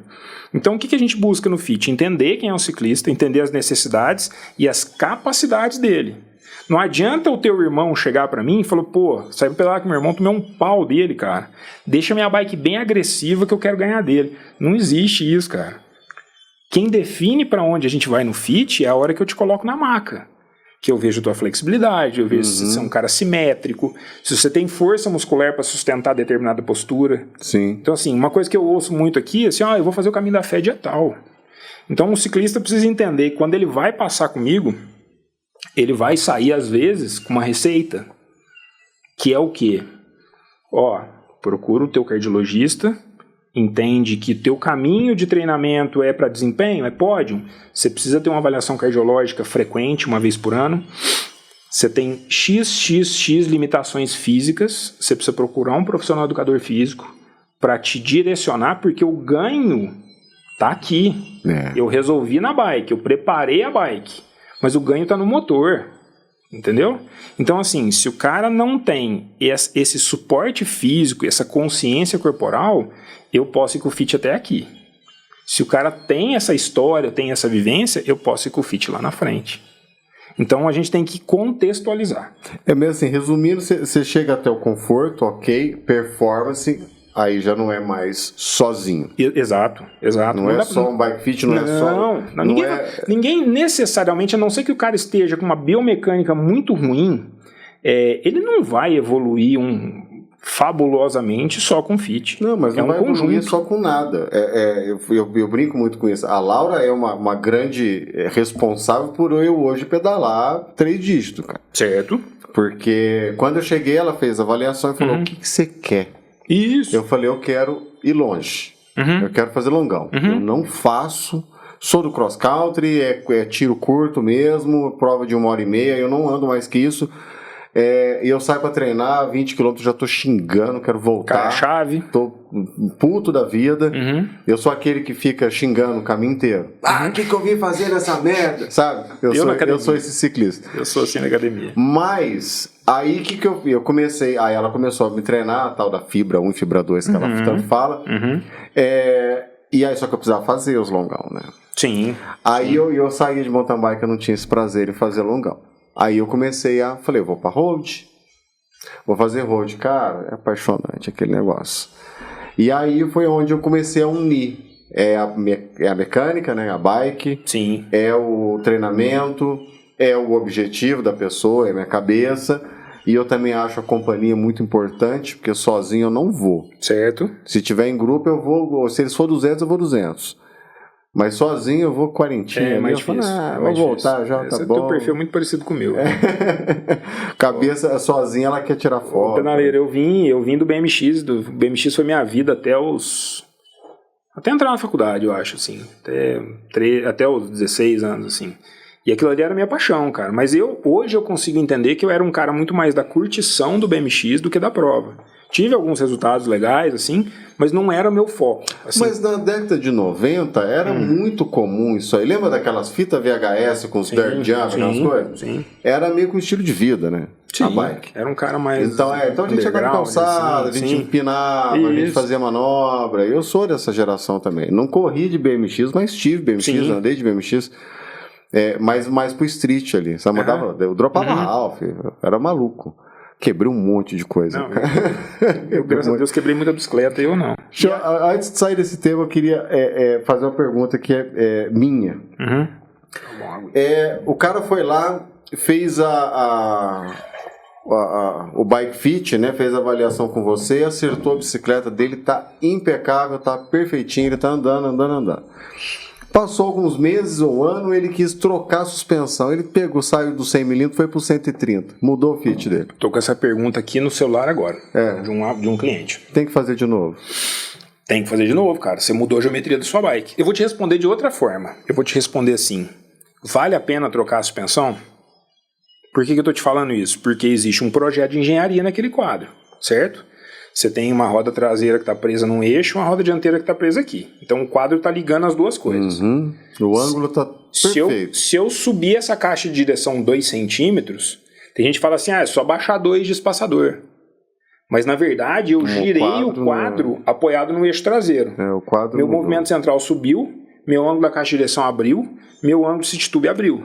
Então, o que a gente busca no fit? Entender quem é o ciclista, entender as necessidades e as capacidades dele. Não adianta o teu irmão chegar para mim e falar, saiu pedalar com meu irmão, tomei um pau dele, cara. Deixa minha bike bem agressiva que eu quero ganhar dele. Não existe isso, cara. Quem define para onde a gente vai no fit é a hora que eu te coloco na maca. Que eu vejo a tua flexibilidade, eu vejo se você é um cara simétrico, se você tem força muscular para sustentar determinada postura. Sim. Então, assim, uma coisa que eu ouço muito aqui é assim, eu vou fazer o caminho da fé dia tal. Então, o ciclista precisa entender que quando ele vai passar comigo, ele vai sair, às vezes, com uma receita. Que é o quê? Procura o teu cardiologista entende que teu caminho de treinamento é para desempenho, é pódio, você precisa ter uma avaliação cardiológica frequente, uma vez por ano. Você tem XXX limitações físicas, você precisa procurar um profissional educador físico para te direcionar, porque o ganho tá aqui. Eu resolvi na bike, eu preparei a bike, mas o ganho tá no motor, entendeu? Então, assim, se o cara não tem esse suporte físico, essa consciência corporal, eu posso ir com o fit até aqui. Se o cara tem essa história, tem essa vivência, eu posso ir com o fit lá na frente. Então a gente tem que contextualizar. É mesmo assim, resumindo, você chega até o conforto, ok, performance, aí já não é mais sozinho. Exato. Não é só um bike fit, não é só... Ninguém necessariamente, a não ser que o cara esteja com uma biomecânica muito ruim, ele não vai evoluir fabulosamente só com fit. Não, mas não vai evoluir só com nada. Eu brinco muito com isso. A Laura é uma grande responsável por eu hoje pedalar 3 dígitos, cara. Certo. Porque quando eu cheguei, ela fez a avaliação e falou, o que você quer? Isso. Eu falei, eu quero ir longe. Eu quero fazer longão. Eu não faço... Sou do cross country, é tiro curto mesmo, prova de 1h30, eu não ando mais que isso. E eu saio pra treinar, 20 km já tô xingando, quero voltar. Cara-chave. Tô puto da vida. Eu sou aquele que fica xingando o caminho inteiro. O que eu vim fazer nessa merda? Sabe? Eu sou esse ciclista. Eu sou assim na academia. Mas, aí que eu comecei. Aí ela começou a me treinar, a tal da fibra 1 e fibra 2 que ela tanto fala. E aí só que eu precisava fazer os longão, né? Sim. Aí eu saí de mountain bike, eu não tinha esse prazer em fazer longão. Aí eu comecei falei, eu vou pra road, vou fazer road. Cara, é apaixonante aquele negócio. E aí foi onde eu comecei a unir. É a mecânica, né, a bike. Sim. É o treinamento, é o objetivo da pessoa, é a minha cabeça. E eu também acho a companhia muito importante, porque sozinho eu não vou. Certo. Se tiver em grupo eu vou, se eles for 200 eu vou 200. Mas sozinho eu vou 40. É mais difícil. Vou voltar já, tá bom. Teu perfil é muito parecido com o meu. Cabeça sozinha, ela quer tirar foto. Pedaleiro, eu vim do BMX. Do BMX foi minha vida até entrar na faculdade, eu acho, assim. Até os 16 anos, assim. E aquilo ali era minha paixão, cara. Mas hoje eu consigo entender que eu era um cara muito mais da curtição do BMX do que da prova. Tive alguns resultados legais, assim, mas não era o meu foco. Assim. Mas na década de 90 era muito comum isso aí. Lembra daquelas fitas VHS com os dirt jump, aquelas coisas? Sim. Era meio que um estilo de vida, né? Sim, a bike. Era um cara mais... Então a gente ia na calçada, assim, a gente empinava, a gente fazia manobra. Eu sou dessa geração também. Não corri de BMX, mas tive BMX, andei de BMX. Mas mais pro street ali. Sabe? Eu dropava Ralph, eu era maluco. Quebrei um monte de coisa. Não, eu graças a Deus, quebrei muita bicicleta e eu não. Antes de sair desse tema, eu queria fazer uma pergunta que é minha. O cara foi lá, fez o bike fit, né? Fez a avaliação com você, acertou a bicicleta dele, tá impecável, tá perfeitinho, ele tá andando. Passou alguns meses ou um ano, ele quis trocar a suspensão. Ele saiu do 100mm, foi pro 130. Mudou o fit dele. Tô com essa pergunta aqui no celular agora. De um cliente. Tem que fazer de novo. Tem que fazer de novo, cara. Você mudou a geometria da sua bike. Eu vou te responder de outra forma. Eu vou te responder assim. Vale a pena trocar a suspensão? Por que eu tô te falando isso? Porque existe um projeto de engenharia naquele quadro, certo? Você tem uma roda traseira que está presa num eixo e uma roda dianteira que está presa aqui. Então o quadro está ligando as duas coisas. O ângulo está perfeito. Se eu subir essa caixa de direção 2 centímetros, tem gente que fala assim, é só baixar 2 de espaçador. Mas na verdade eu girei o quadro apoiado no eixo traseiro. Meu movimento central subiu, meu ângulo da caixa de direção abriu, meu ângulo city tube abriu.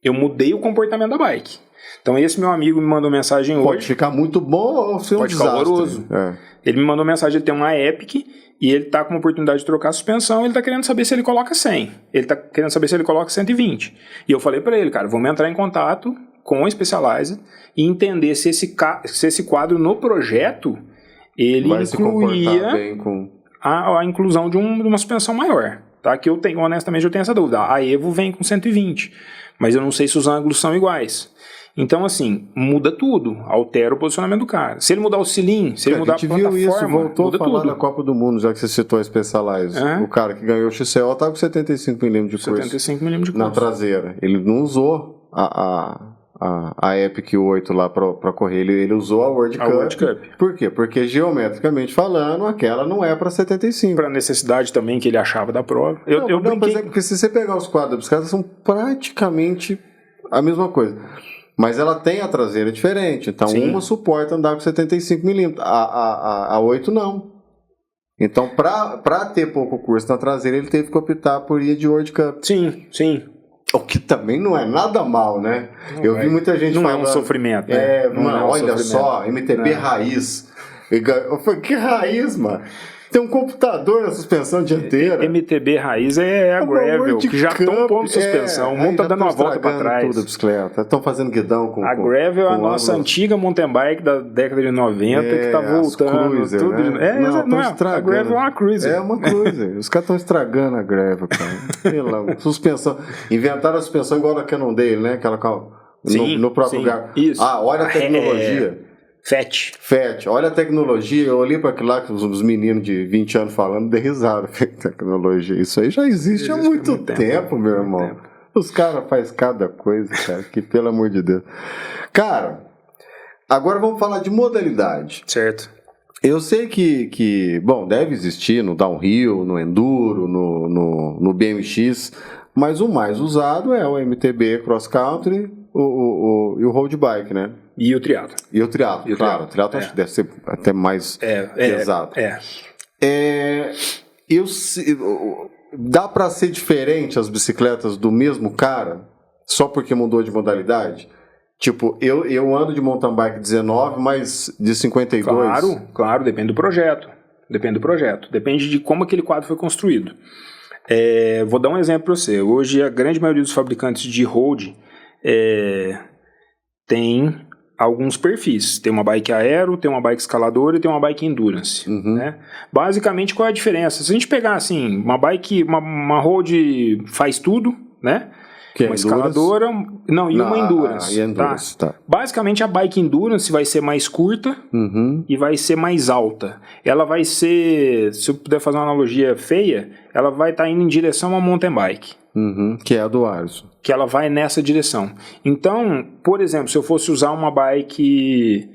Eu mudei o comportamento da bike. Então esse meu amigo me mandou mensagem hoje. Pode ficar muito bom ou ser um desastre. Pode ficar horroroso. Ele me mandou mensagem, ele tem uma Epic e ele tá com uma oportunidade de trocar a suspensão, ele tá querendo saber se ele coloca 100. Ele tá querendo saber se ele coloca 120. E eu falei para ele, cara, vamos entrar em contato com o Specialized e entender se esse quadro no projeto ele vai incluía bem com... a inclusão de uma suspensão maior. Tá? Que honestamente eu tenho essa dúvida. A Evo vem com 120, mas eu não sei se os ângulos são iguais. Então, assim, muda tudo, altera o posicionamento do cara. Se ele mudar o cilindro, se ele mudar a plataforma, viu isso, voltou muda a falar tudo. da Copa do Mundo, já que você citou a Specialized. O cara que ganhou o XCO estava com 75mm de curso 75mm de curso. na traseira. Ele não usou a Epic 8 lá para correr, ele usou a World Cup. Por quê? Porque geometricamente falando, aquela não é para 75. Para necessidade também que ele achava da prova. Mas é porque se você pegar os quadros da bicicleta, são praticamente a mesma coisa. Mas ela tem a traseira diferente, então uma suporta andar com 75mm, a 8 não. Então, para ter pouco curso na traseira, ele teve que optar por ir de World Cup. Sim. O que também não é nada mal, né? Eu vi muita gente falando... Não é um sofrimento, né? Olha só, MTB raiz. Eu falei, que raiz, mano? Tem um computador na suspensão dianteira. MTB raiz é a Gravel, que já estão pondo suspensão. O mundo tá dando uma volta para trás. Tudo a bicicleta. Estão fazendo guidão com... A Gravel é a nossa antiga mountain bike da década de 90 que tá voltando. Cruiser, tudo né? A Gravel é uma Cruiser. É uma Cruiser. Os caras estão estragando a Gravel, cara. Suspensão. Inventaram a suspensão igual a Cannondale, né? Aquela no próprio lugar. Isso. Olha a tecnologia. FET, olha a tecnologia. Eu olhei para aquilo lá que os meninos de 20 anos falando, dei risada. Tecnologia, isso aí já existe há muito tempo, meu irmão. Os caras fazem cada coisa, cara, que pelo amor de Deus. Cara, agora vamos falar de modalidade. Certo. Eu sei que bom, deve existir no downhill, no enduro, no BMX, mas o mais usado é o MTB cross country e o road bike, né? E o triatlo. Claro. O triatlo acho que deve ser até mais pesado. Dá para ser diferente as bicicletas do mesmo cara só porque mudou de modalidade? Tipo, eu ando de mountain bike 19, mas de 52. Claro, depende do projeto. Depende de como aquele quadro foi construído. Vou dar um exemplo para você. Hoje, a grande maioria dos fabricantes de road tem alguns perfis. Tem uma bike aero, tem uma bike escaladora e tem uma bike endurance. Né? Basicamente, qual é a diferença? Se a gente pegar assim, uma bike, uma road faz tudo, né? Que uma escaladora, uma endurance. Endurance, tá. Basicamente, a bike endurance vai ser mais curta e vai ser mais alta. Ela vai ser, se eu puder fazer uma analogia feia, ela vai estar indo em direção a mountain bike. Que é a do Arso. Que ela vai nessa direção. Então, por exemplo, se eu fosse usar uma bike...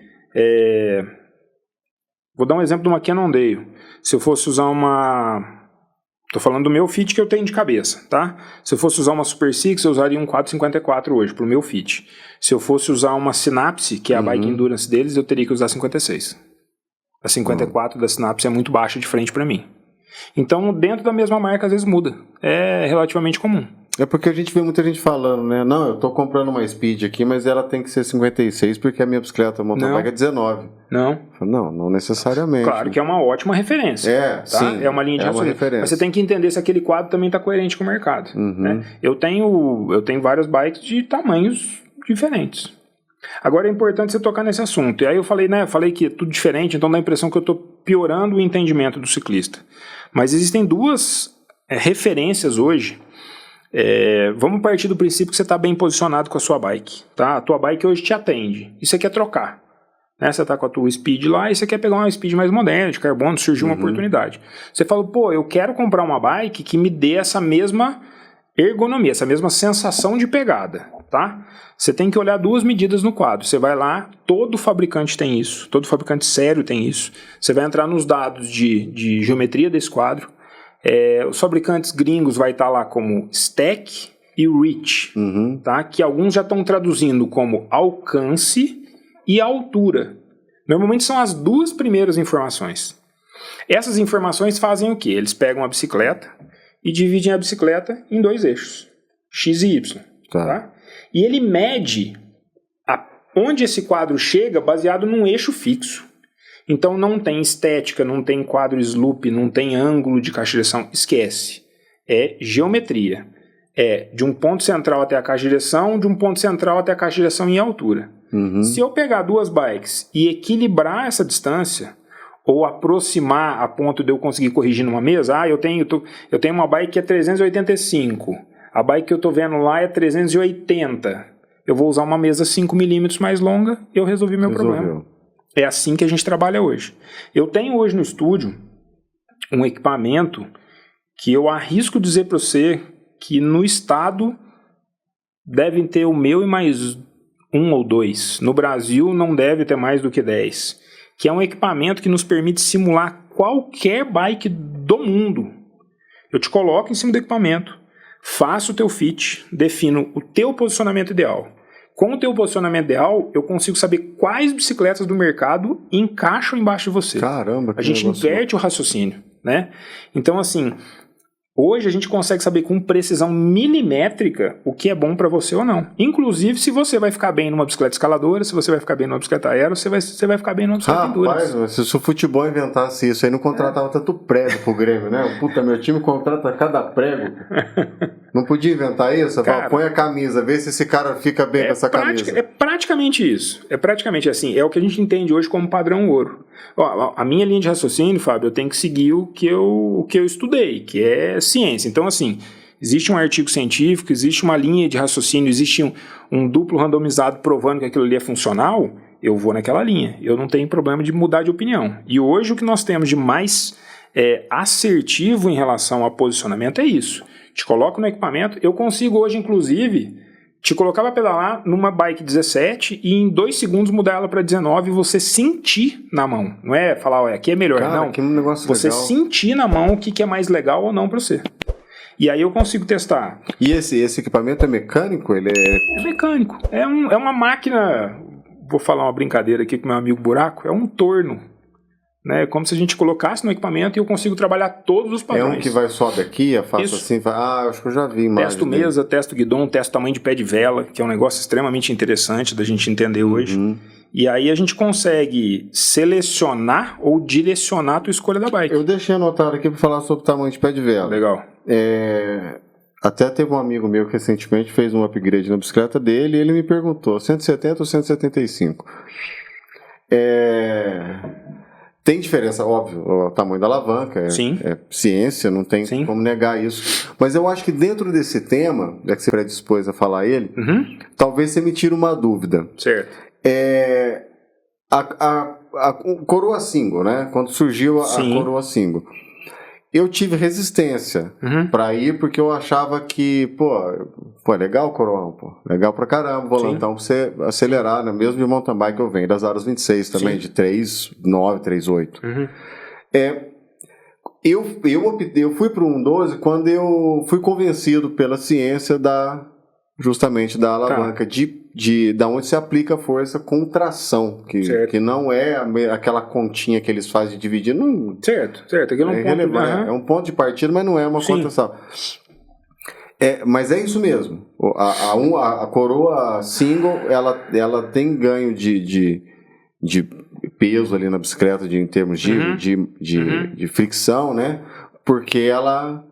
vou dar um exemplo de uma Cannondale. Se eu fosse usar uma... Estou falando do meu fit que eu tenho de cabeça, tá? Se eu fosse usar uma Super Six, eu usaria um 454 hoje, pro meu fit. Se eu fosse usar uma Synapse, que é a bike endurance deles, eu teria que usar 56. A 54 da Synapse é muito baixa de frente para mim. Então, dentro da mesma marca, às vezes muda. É relativamente comum. É porque a gente vê muita gente falando, né? Não, eu tô comprando uma Speed aqui, mas ela tem que ser 56 porque a minha bicicleta mountain bike é 19. Não necessariamente. Claro que é uma ótima referência. Sim. É uma linha de raciocínio. Mas você tem que entender se aquele quadro também está coerente com o mercado. Né? Eu tenho várias bikes de tamanhos diferentes. Agora é importante você tocar nesse assunto. E aí eu falei que é tudo diferente, então dá a impressão que eu estou piorando o entendimento do ciclista. Mas existem duas referências hoje. Vamos partir do princípio que você está bem posicionado com a sua bike. Tá? A tua bike hoje te atende. E você quer trocar. Né? Você está com a tua Speed lá e você quer pegar uma Speed mais moderna, de carbono, surgiu uma oportunidade. Você fala, eu quero comprar uma bike que me dê essa mesma ergonomia, essa mesma sensação de pegada. Tá? Você tem que olhar duas medidas no quadro. Você vai lá, todo fabricante tem isso, todo fabricante sério tem isso. Você vai entrar nos dados de geometria desse quadro. Os fabricantes gringos vai estar lá como stack e reach, tá? Que alguns já estão traduzindo como alcance e altura. Normalmente são as duas primeiras informações. Essas informações fazem o quê? Eles pegam a bicicleta e dividem a bicicleta em dois eixos, X e Y. Tá? E ele mede onde esse quadro chega baseado num eixo fixo. Então não tem estética, não tem quadro slope, não tem ângulo de caixa de direção, esquece. É geometria. É de um ponto central até a caixa de direção, de um ponto central até a caixa de direção em altura. Se eu pegar duas bikes e equilibrar essa distância, ou aproximar a ponto de eu conseguir corrigir numa mesa, eu tenho uma bike que é 385, a bike que eu estou vendo lá é 380. eu vou usar uma mesa 5 milímetros mais longa, eu resolvi meu problema. É assim que a gente trabalha hoje. Eu tenho hoje no estúdio um equipamento que eu arrisco dizer para você que no estado devem ter o meu e mais 1 ou 2. No Brasil não deve ter mais do que 10. Que é um equipamento que nos permite simular qualquer bike do mundo. Eu te coloco em cima do equipamento, faço o teu fit, defino o teu posicionamento ideal. Com o teu posicionamento ideal, eu consigo saber quais bicicletas do mercado encaixam embaixo de você. Caramba, que a gente inverte o raciocínio, né? Então, assim, hoje a gente consegue saber com precisão milimétrica o que é bom para você ou não. Inclusive, se você vai ficar bem numa bicicleta escaladora, se você vai ficar bem numa bicicleta aero, você vai ficar bem numa bicicleta endurance. Rapaz, se o futebol inventasse isso aí, não contratava tanto prego pro Grêmio, né? Puta, meu time contrata cada prego. Não podia inventar isso? Cara, põe a camisa, vê se esse cara fica bem com essa camisa. É praticamente isso. É praticamente assim. É o que a gente entende hoje como padrão ouro. Ó, a minha linha de raciocínio, Fábio, eu tenho que seguir o que eu estudei, que é ciência. Então, assim, existe um artigo científico, existe uma linha de raciocínio, existe um duplo randomizado provando que aquilo ali é funcional, eu vou naquela linha. Eu não tenho problema de mudar de opinião. E hoje o que nós temos de mais assertivo em relação a posicionamento é isso. Te coloco no equipamento, eu consigo hoje, inclusive, te colocar para pedalar numa bike 17 e em 2 segundos mudar ela para 19 e você sentir na mão. Não é falar, aqui é melhor, cara, não. Que negócio você legal. Sentir na mão o que é mais legal ou não para você. E aí eu consigo testar. E esse equipamento é mecânico? Ele é mecânico. É uma máquina, vou falar uma brincadeira aqui com meu amigo Buraco, é um torno. Né? Como se a gente colocasse no equipamento e eu consigo trabalhar todos os padrões. É um que vai sobe aqui, eu faço assim, acho que eu já vi mais. Testo mesa, testo guidon, testo tamanho de pé de vela, que é um negócio extremamente interessante da gente entender hoje. E aí a gente consegue selecionar ou direcionar a tua escolha da bike. Eu deixei anotado aqui para falar sobre o tamanho de pé de vela. Legal. Até teve um amigo meu que recentemente fez um upgrade na bicicleta dele e ele me perguntou, 170 ou 175? Tem diferença, óbvio, o tamanho da alavanca, é ciência, não tem como negar isso. Mas eu acho que dentro desse tema, já que você predispôs a falar ele, talvez você me tire uma dúvida. Certo. A coroa single, né? Quando surgiu a coroa single, eu tive resistência pra ir, porque eu achava que, pô, legal o coroão, pô, legal pra caramba, volantão pra você acelerar, né? Mesmo de mountain bike eu venho, das aros 26 também, de 3.9, 3.8. Eu fui pro 1.12 quando eu fui convencido pela ciência justamente da alavanca, da onde se aplica a força com tração, que não é aquela continha que eles fazem de dividir. Não, certo. Aqui é relevante, é um ponto de partida, mas não é uma contação. Mas é isso mesmo. A coroa single, ela tem ganho de peso ali na bicicleta, em termos de fricção, né? Porque ela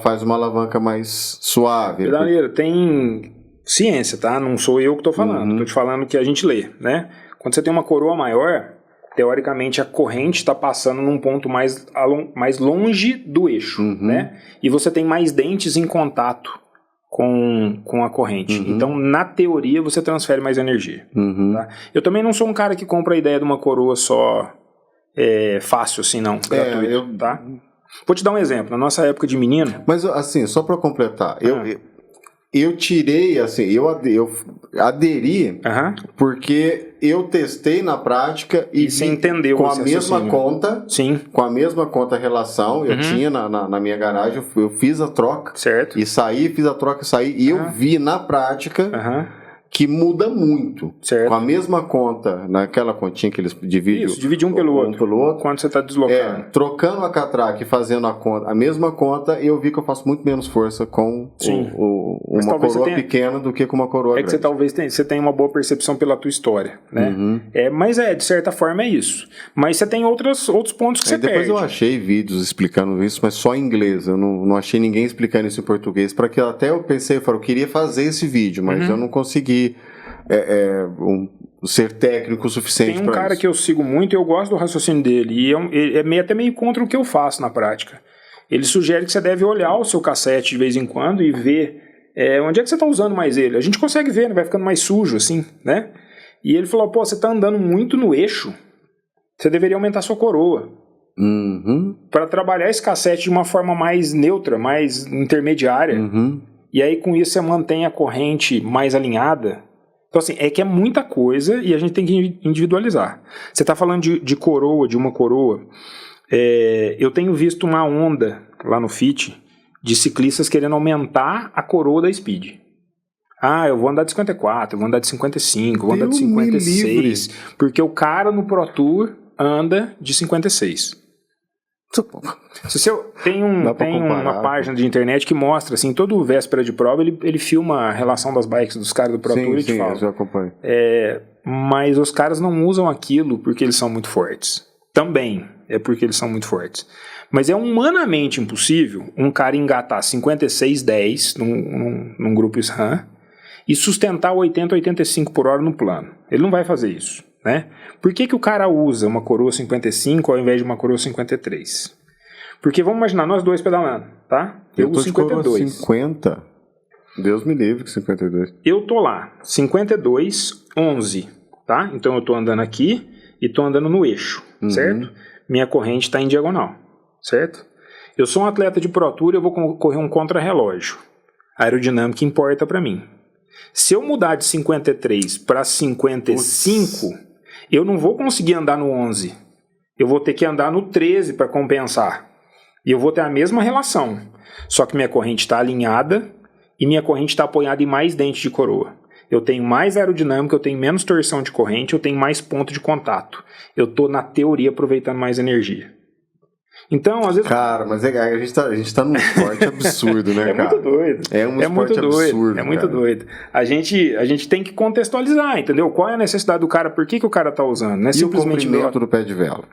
faz uma alavanca mais suave. Pedaleira, tem ciência, tá? Não sou eu que estou falando. Estou te falando que a gente lê, né? Quando você tem uma coroa maior, teoricamente a corrente está passando num ponto mais longe do eixo, né? E você tem mais dentes em contato com a corrente. Então, na teoria, você transfere mais energia. Tá? Eu também não sou um cara que compra a ideia de uma coroa só fácil assim, não. Gratuito, tá? Vou te dar um exemplo. Na nossa época de menino... Mas, assim, só para completar, eu tirei, assim, eu aderi porque eu testei na prática e você entendeu com a mesma conta, com a mesma conta relação, eu tinha na minha garagem, eu fiz a troca, certo. E fiz a troca e saí, e eu vi na prática que muda muito. Certo. Com a mesma conta, naquela continha que eles dividem. Isso, divide um pelo outro. Quando você está deslocando. Trocando a catraca e fazendo a mesma conta, eu vi que eu faço muito menos força com uma coroa pequena do que com uma coroa grande. Que você talvez tenha uma boa percepção pela tua história, né? Mas de certa forma é isso. Mas você tem outros pontos que você perde. Depois eu achei vídeos explicando isso, mas só em inglês. Eu não achei ninguém explicando isso em português, para que até eu pensei, eu queria fazer esse vídeo, mas eu não consegui ser técnico o suficiente para isso. Tem um cara que eu sigo muito e eu gosto do raciocínio dele, e é até meio contra o que eu faço na prática. Ele sugere que você deve olhar o seu cassete de vez em quando e ver onde é que você está usando mais ele? A gente consegue ver, né? Vai ficando mais sujo, assim, né? E ele falou, pô, você está andando muito no eixo, você deveria aumentar sua coroa. Para trabalhar esse cassete de uma forma mais neutra, mais intermediária. E aí com isso você mantém a corrente mais alinhada. Então assim, é que é muita coisa e a gente tem que individualizar. Você está falando de coroa, de uma coroa. Eu tenho visto uma onda lá no FIT de ciclistas querendo aumentar a coroa da Speed. Eu vou andar de 54, eu vou andar de 55, eu vou andar de 56. Porque o cara no Pro Tour anda de 56. Se você tem uma página de internet que mostra, assim, todo véspera de prova, ele filma a relação das bikes dos caras do Pro Tour e te fala. Eu já acompanho. Mas os caras não usam aquilo porque eles são muito fortes. Também é porque eles são muito fortes. Mas é humanamente impossível um cara engatar 56-10 num grupo SRAM e sustentar 80-85 por hora no plano. Ele não vai fazer isso. Né? Por que o cara usa uma coroa 55 ao invés de uma coroa 53? Porque vamos imaginar, nós dois pedalando, tá? Eu uso 52. 50? Deus me livre que 52. Eu tô lá, 52, 11, tá? Então eu tô andando aqui e tô andando no eixo, certo? Minha corrente tá em diagonal, certo? Eu sou um atleta de Pro Tour, eu vou correr um contrarrelógio. A aerodinâmica importa para mim. Se eu mudar de 53 para 55... eu não vou conseguir andar no 11. Eu vou ter que andar no 13 para compensar. E eu vou ter a mesma relação. Só que minha corrente está alinhada e minha corrente está apoiada em mais dentes de coroa. Eu tenho mais aerodinâmica, eu tenho menos torção de corrente, eu tenho mais ponto de contato. Eu estou, na teoria, aproveitando mais energia. Então, às vezes... Cara, mas a gente tá num esporte absurdo, né, cara? Muito doido. É um esporte absurdo. É muito doido. A gente tem que contextualizar, entendeu? Qual é a necessidade do cara, por que o cara tá usando? Não é simplesmente o comprimento do pé de vela?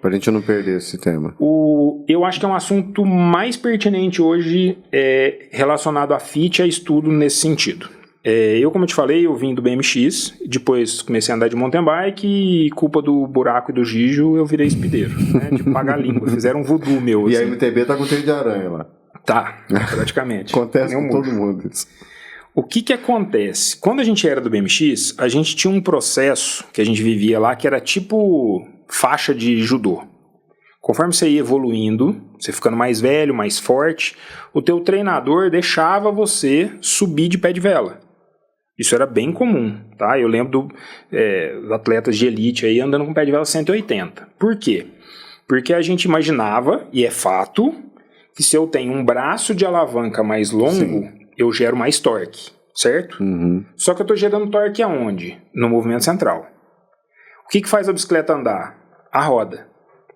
Pra gente não perder esse tema. Eu acho que é um assunto mais pertinente hoje relacionado a FIT e a estudo nesse sentido. Eu, como eu te falei, eu vim do BMX, depois comecei a andar de mountain bike e culpa do buraco e do gijo eu virei espideiro, né? De pagar a língua, fizeram um voodoo meu. E assim. a MTB tá com teio de aranha lá. Tá, praticamente. Acontece com todo mundo isso. O que acontece? Quando a gente era do BMX, a gente tinha um processo que a gente vivia lá que era tipo faixa de judô. Conforme você ia evoluindo, você ficando mais velho, mais forte, o teu treinador deixava você subir de pé de vela. Isso era bem comum, tá? Eu lembro dos atletas de elite aí andando com pé de vela 180. Por quê? Porque a gente imaginava, e é fato, que se eu tenho um braço de alavanca mais longo, eu gero mais torque, certo? Só que eu estou gerando torque aonde? No movimento central. O que faz a bicicleta andar? A roda,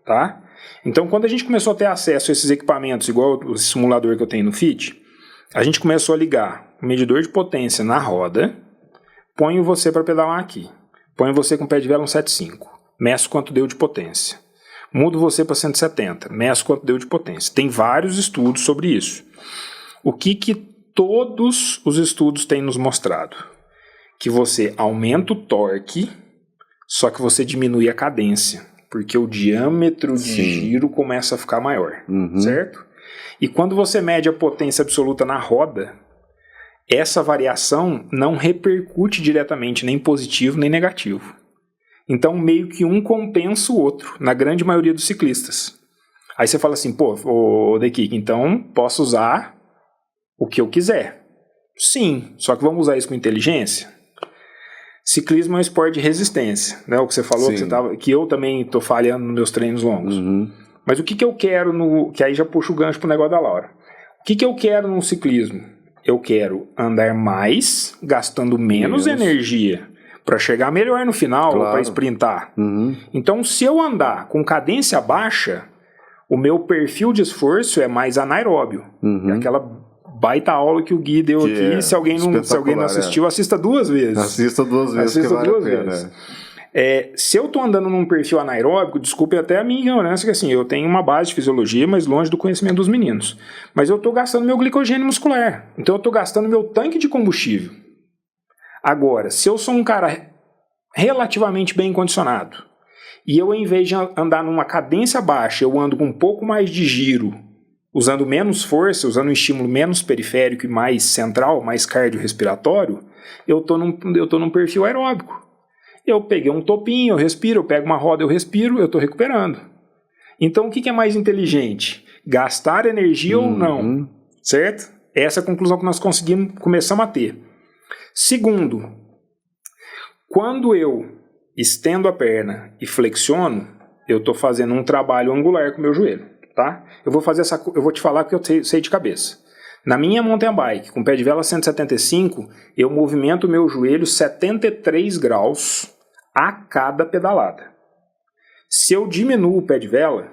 tá? Então, quando a gente começou a ter acesso a esses equipamentos, igual o simulador que eu tenho no FIT, a gente começou a ligar o medidor de potência na roda, ponho você para pedalar aqui, ponho você com o pé de vela 175, meço quanto deu de potência, mudo você para 170, meço quanto deu de potência. Tem vários estudos sobre isso. O que todos os estudos têm nos mostrado? Que você aumenta o torque, só que você diminui a cadência, porque o diâmetro de giro começa a ficar maior, certo? E quando você mede a potência absoluta na roda, essa variação não repercute diretamente nem positivo nem negativo. Então, meio que um compensa o outro, na grande maioria dos ciclistas. Aí você fala assim, pô, Dekik, então posso usar o que eu quiser. Sim, só que vamos usar isso com inteligência? Ciclismo é um esporte de resistência, né? O que você falou, que eu também estou falhando nos meus treinos longos. Mas o que eu quero que aí já puxa o gancho pro negócio da Laura. O que eu quero no ciclismo? Eu quero andar mais, gastando menos energia para chegar melhor no final, para sprintar. Então, se eu andar com cadência baixa, o meu perfil de esforço é mais anaeróbio. É aquela baita aula que o Gui deu aqui. Se alguém não assistiu, assista 2 vezes. Assista 2 vezes, que vale a pena. Se eu estou andando num perfil anaeróbico, desculpe até a minha ignorância, que assim, eu tenho uma base de fisiologia, mas longe do conhecimento dos meninos. Mas eu estou gastando meu glicogênio muscular. Então eu estou gastando meu tanque de combustível. Agora, se eu sou um cara relativamente bem condicionado, e eu, em vez de andar numa cadência baixa, eu ando com um pouco mais de giro usando menos força, usando um estímulo menos periférico e mais central, mais cardiorrespiratório, eu tô num perfil aeróbico. Eu peguei um topinho, eu respiro, eu pego uma roda, eu respiro, eu tô recuperando. Então, o que é mais inteligente? Gastar energia ou não? Certo? Essa é a conclusão que nós começamos a ter. Segundo, quando eu estendo a perna e flexiono, eu estou fazendo um trabalho angular com o meu joelho, tá? Eu vou te falar que eu sei de cabeça. Na minha mountain bike, com pé de vela 175, eu movimento o meu joelho 73 graus a cada pedalada. Se eu diminuo o pé de vela,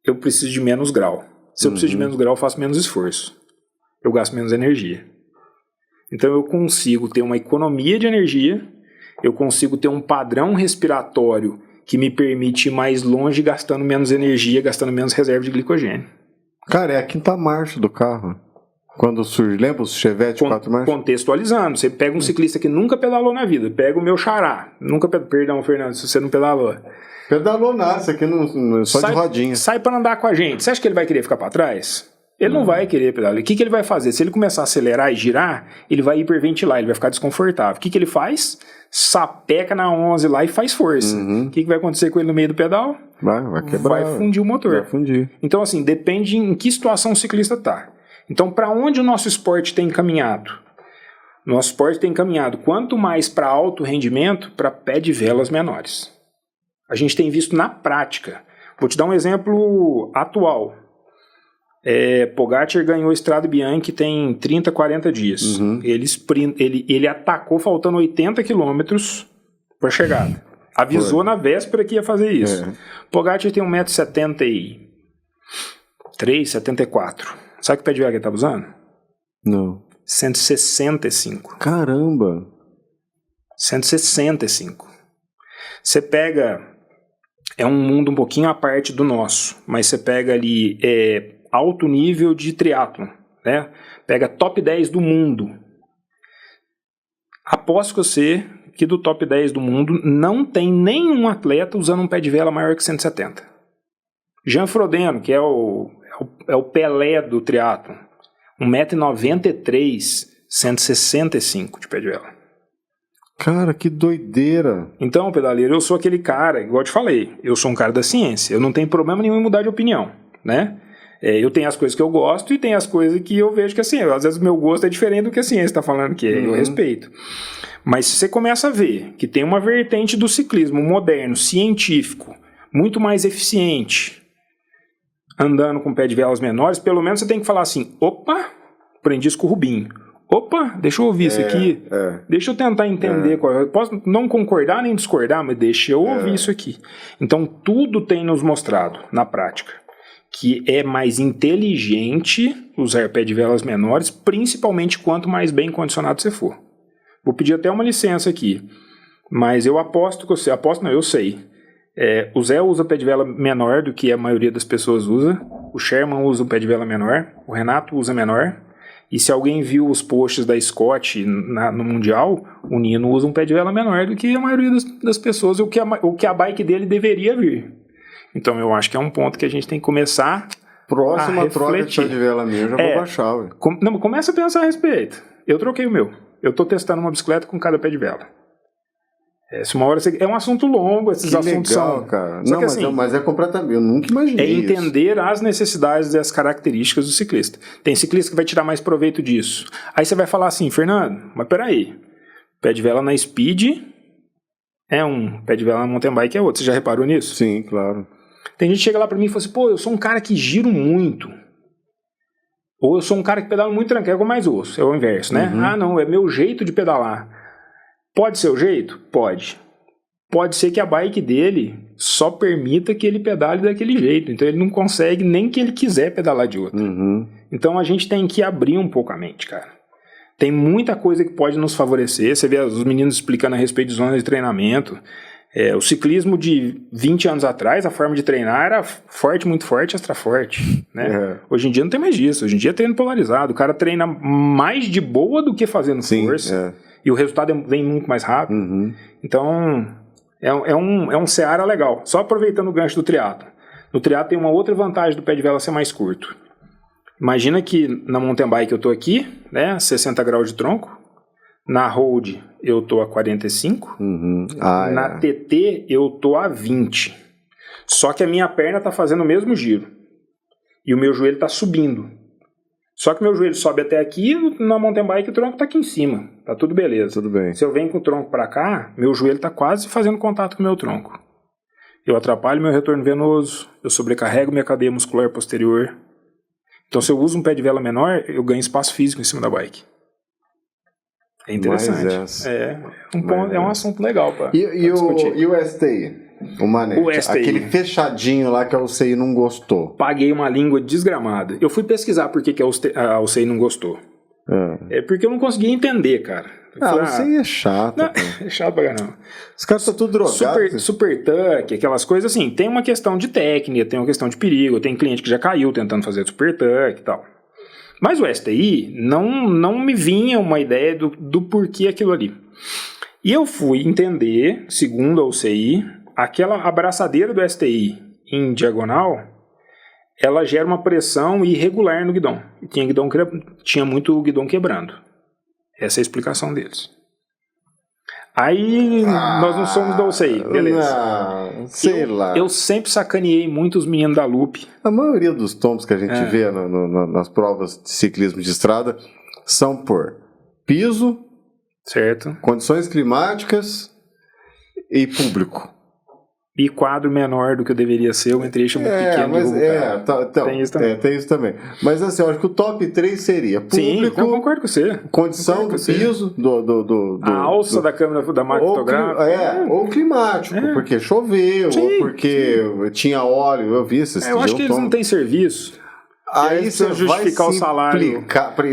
eu preciso de menos grau. Se eu preciso de menos grau, eu faço menos esforço. Eu gasto menos energia. Então eu consigo ter uma economia de energia, eu consigo ter um padrão respiratório que me permite ir mais longe gastando menos energia, gastando menos reserva de glicogênio. Cara, é a quinta marcha do carro. Quando surge, lembra os Chevette 4 marchas? Contextualizando, você pega um ciclista que nunca pedalou na vida, pega o meu xará, perdão, Fernando, se você não pedalou. Pedalou nada, isso aqui não só de rodinha. Sai para andar com a gente, você acha que ele vai querer ficar para trás? Ele não vai querer pedalar. O que ele vai fazer? Se ele começar a acelerar e girar, ele vai hiperventilar, ele vai ficar desconfortável. O que ele faz? Sapeca na 11 lá e faz força. O que vai acontecer com ele no meio do pedal? Vai quebrar. Vai fundir o motor. Vai fundir. Então, assim, depende em que situação o ciclista está. Então, para onde o nosso esporte tem encaminhado? Nosso esporte tem encaminhado quanto mais para alto rendimento, para pé de velas menores. A gente tem visto na prática. Vou te dar um exemplo atual. Pogacar ganhou a Strade Bianche tem 30, 40 dias. Ele atacou faltando 80 quilômetros para a chegada. Avisou na véspera que ia fazer isso. Pogacar tem 1,73 m, 74. Sabe que pé de vela que ele estava usando? Não. 165. Caramba! 165. Você pega... É um mundo um pouquinho à parte do nosso, mas você pega ali... alto nível de triatlon, né? Pega top 10 do mundo. Aposto que você que do top 10 do mundo não tem nenhum atleta usando um pé de vela maior que 170. Jean Frodeno, que é o Pelé do triatlon, 1,93 m, 165 de pé de vela. Cara, que doideira. Então, pedaleiro, eu sou aquele cara, igual eu te falei, eu sou um cara da ciência, eu não tenho problema nenhum em mudar de opinião, né? Eu tenho as coisas que eu gosto e tem as coisas que eu vejo que assim, às vezes o meu gosto é diferente do que a ciência está falando, que eu respeito. Mas se você começa a ver que tem uma vertente do ciclismo moderno, científico, muito mais eficiente, andando com pé de velas menores, pelo menos você tem que falar assim, opa, aprendi isso com o Rubinho. Opa, deixa eu ouvir isso aqui. Deixa eu tentar entender. Eu posso não concordar nem discordar, mas deixa eu ouvir isso aqui. Então tudo tem nos mostrado, na prática, que é mais inteligente usar pé de velas menores, principalmente quanto mais bem condicionado você for. Vou pedir até uma licença aqui, mas eu aposto que eu sei. O Zé usa pé de vela menor do que a maioria das pessoas usa, o Sherman usa um pé de vela menor, o Renato usa menor, e se alguém viu os posts da Scott no Mundial, o Nino usa um pé de vela menor do que a maioria das pessoas, o que a bike dele deveria vir. Então eu acho que é um ponto que a gente tem que começar Próxima troca de pé de vela minha, eu já vou baixar. Começa a pensar a respeito. Eu troquei o meu. Eu estou testando uma bicicleta com cada pé de vela. É um assunto longo, esses que assuntos legal, são... cara. Não, mas é completamente... Eu nunca imaginei entender as necessidades e as características do ciclista. Tem ciclista que vai tirar mais proveito disso. Aí você vai falar assim, Fernando, mas peraí, pé de vela na Speed é um, pé de vela na mountain bike é outro. Você já reparou nisso? Sim, claro. Tem gente que chega lá pra mim e fala assim, pô, eu sou um cara que giro muito. Ou eu sou um cara que pedala muito tranquilo, é o que eu mais ouço. É o inverso, né? Ah, não, é meu jeito de pedalar. Pode ser o jeito? Pode. Pode ser que a bike dele só permita que ele pedale daquele jeito. Então ele não consegue nem que ele quiser pedalar de outro. Então a gente tem que abrir um pouco a mente, cara. Tem muita coisa que pode nos favorecer. Você vê os meninos explicando a respeito de zonas de treinamento. O ciclismo de 20 anos atrás, a forma de treinar era forte, muito forte, extra forte, né? Hoje em dia não tem mais disso. Hoje em dia é treino polarizado. O cara treina mais de boa do que fazendo força. E o resultado vem muito mais rápido. Então, é um seara legal. Só aproveitando o gancho do triatlo. No triatlo tem uma outra vantagem do pé de vela ser mais curto. Imagina que na mountain bike eu tô aqui, né, 60 graus de tronco. Na road eu tô a 45. Na TT eu tô a 20. Só que a minha perna tá fazendo o mesmo giro. E o meu joelho tá subindo. Só que meu joelho sobe até aqui, na mountain bike o tronco tá aqui em cima. Tá tudo beleza. Tudo bem. Se eu venho com o tronco pra cá, meu joelho tá quase fazendo contato com o meu tronco. Eu atrapalho meu retorno venoso, eu sobrecarrego minha cadeia muscular posterior. Então se eu uso um pé de vela menor, eu ganho espaço físico em cima da bike. É interessante. É um assunto legal pra discutir. E o STI? O Manete, o STI. Aquele fechadinho lá que a UCI não gostou. Paguei uma língua desgramada. Eu fui pesquisar por que a UCI não gostou. É porque eu não conseguia entender, cara. A UCI é chato. Não, é chato pra caramba. Os caras estão tudo drogados. Super tuck, aquelas coisas assim. Tem uma questão de técnica, tem uma questão de perigo. Tem cliente que já caiu tentando fazer super tuck e tal. Mas o STI não me vinha uma ideia do porquê aquilo ali. E eu fui entender, segundo a UCI, aquela abraçadeira do STI em diagonal, ela gera uma pressão irregular no guidão. E tinha muito guidão quebrando. Essa é a explicação deles. Aí nós não somos da UCI, beleza. Sei lá. Eu sempre sacaneei muito os meninos da Loop. A maioria dos tombos que a gente vê nas provas de ciclismo de estrada são por piso, certo, condições climáticas e público. E quadro menor do que eu deveria ser, o entre-eixo muito pequeno. Mas tem isso também. Tem isso também. Mas assim, eu acho que o top 3 seria público. Sim, eu concordo com você. Condição do piso, a alça da câmera da máquina fotográfica. Ou climático, porque choveu, ou porque tinha óleo, eu vi esses eu acho que eles não têm serviço. Aí você justificar o salário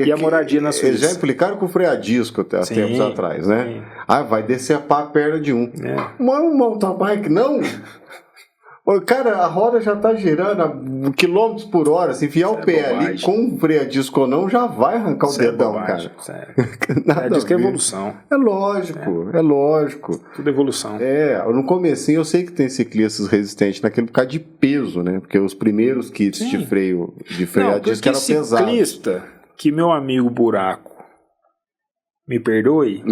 e a moradia na Suíça. Eles já implicaram com o freio a disco há tempos atrás, né? Sim. Vai decepar a perna de um. Um mountain bike, não! Cara, a roda já tá girando a quilômetros por hora. Se enfiar o pé ali com freio a disco ou não, já vai arrancar o dedão, cara. Nada disso que é evolução. É lógico. Tudo evolução. No comecinho eu sei que tem ciclistas resistentes naquele por causa de peso, né? Porque os primeiros kits de freio a disco eram pesados. Ciclista, que meu amigo Buraco me perdoe,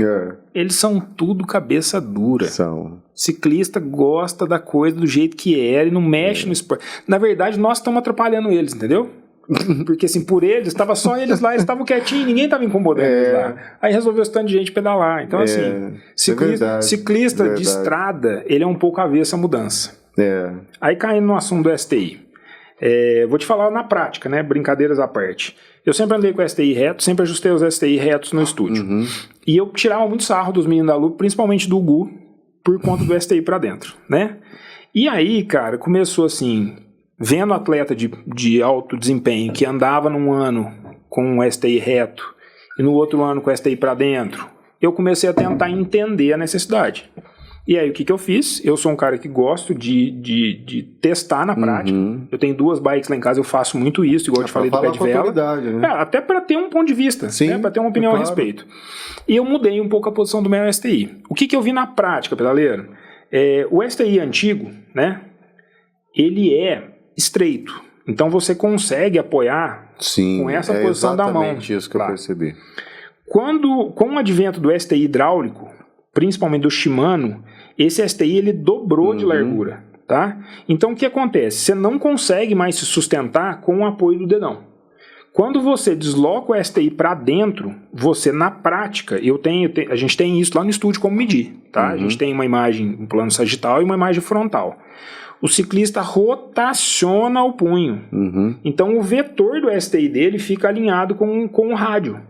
eles são tudo cabeça dura. Ciclista gosta da coisa do jeito que é e não mexe no esporte. Na verdade, nós estamos atrapalhando eles, entendeu? Porque assim, por eles, estava só eles lá, eles estavam quietinhos, ninguém estava incomodando eles lá. Aí resolveu esse tanto de gente pedalar. Então assim, ciclista de estrada, ele é um pouco avesso à mudança. Aí caindo no assunto do STI. Vou te falar na prática, né? Brincadeiras à parte. Eu sempre andei com STI reto, sempre ajustei os STI retos no estúdio. E eu tirava muito sarro dos meninos da Loop, principalmente do Gu, por conta do STI pra dentro, né? E aí, cara, começou assim, vendo atleta de alto desempenho que andava num ano com um STI reto e no outro ano com STI pra dentro, eu comecei a tentar entender a necessidade. E aí, o que eu fiz? Eu sou um cara que gosto de testar na prática. Eu tenho 2 bikes lá em casa, eu faço muito isso, igual eu te falei do pé de vela. Né? Até para ter um ponto de vista, né? Para ter uma opinião a respeito. E eu mudei um pouco a posição do meu STI. O que eu vi na prática, pedaleiro? O STI antigo, né? Ele é estreito. Então, você consegue apoiar com essa posição da mão. Exatamente isso que eu percebi. Com o advento do STI hidráulico, principalmente do Shimano, esse STI ele dobrou de largura, tá? Então o que acontece? Você não consegue mais se sustentar com o apoio do dedão. Quando você desloca o STI para dentro, você na prática, a gente tem isso lá no estúdio como medir, tá? A gente tem uma imagem, um plano sagital e uma imagem frontal. O ciclista rotaciona o punho. Então o vetor do STI dele fica alinhado com o rádio.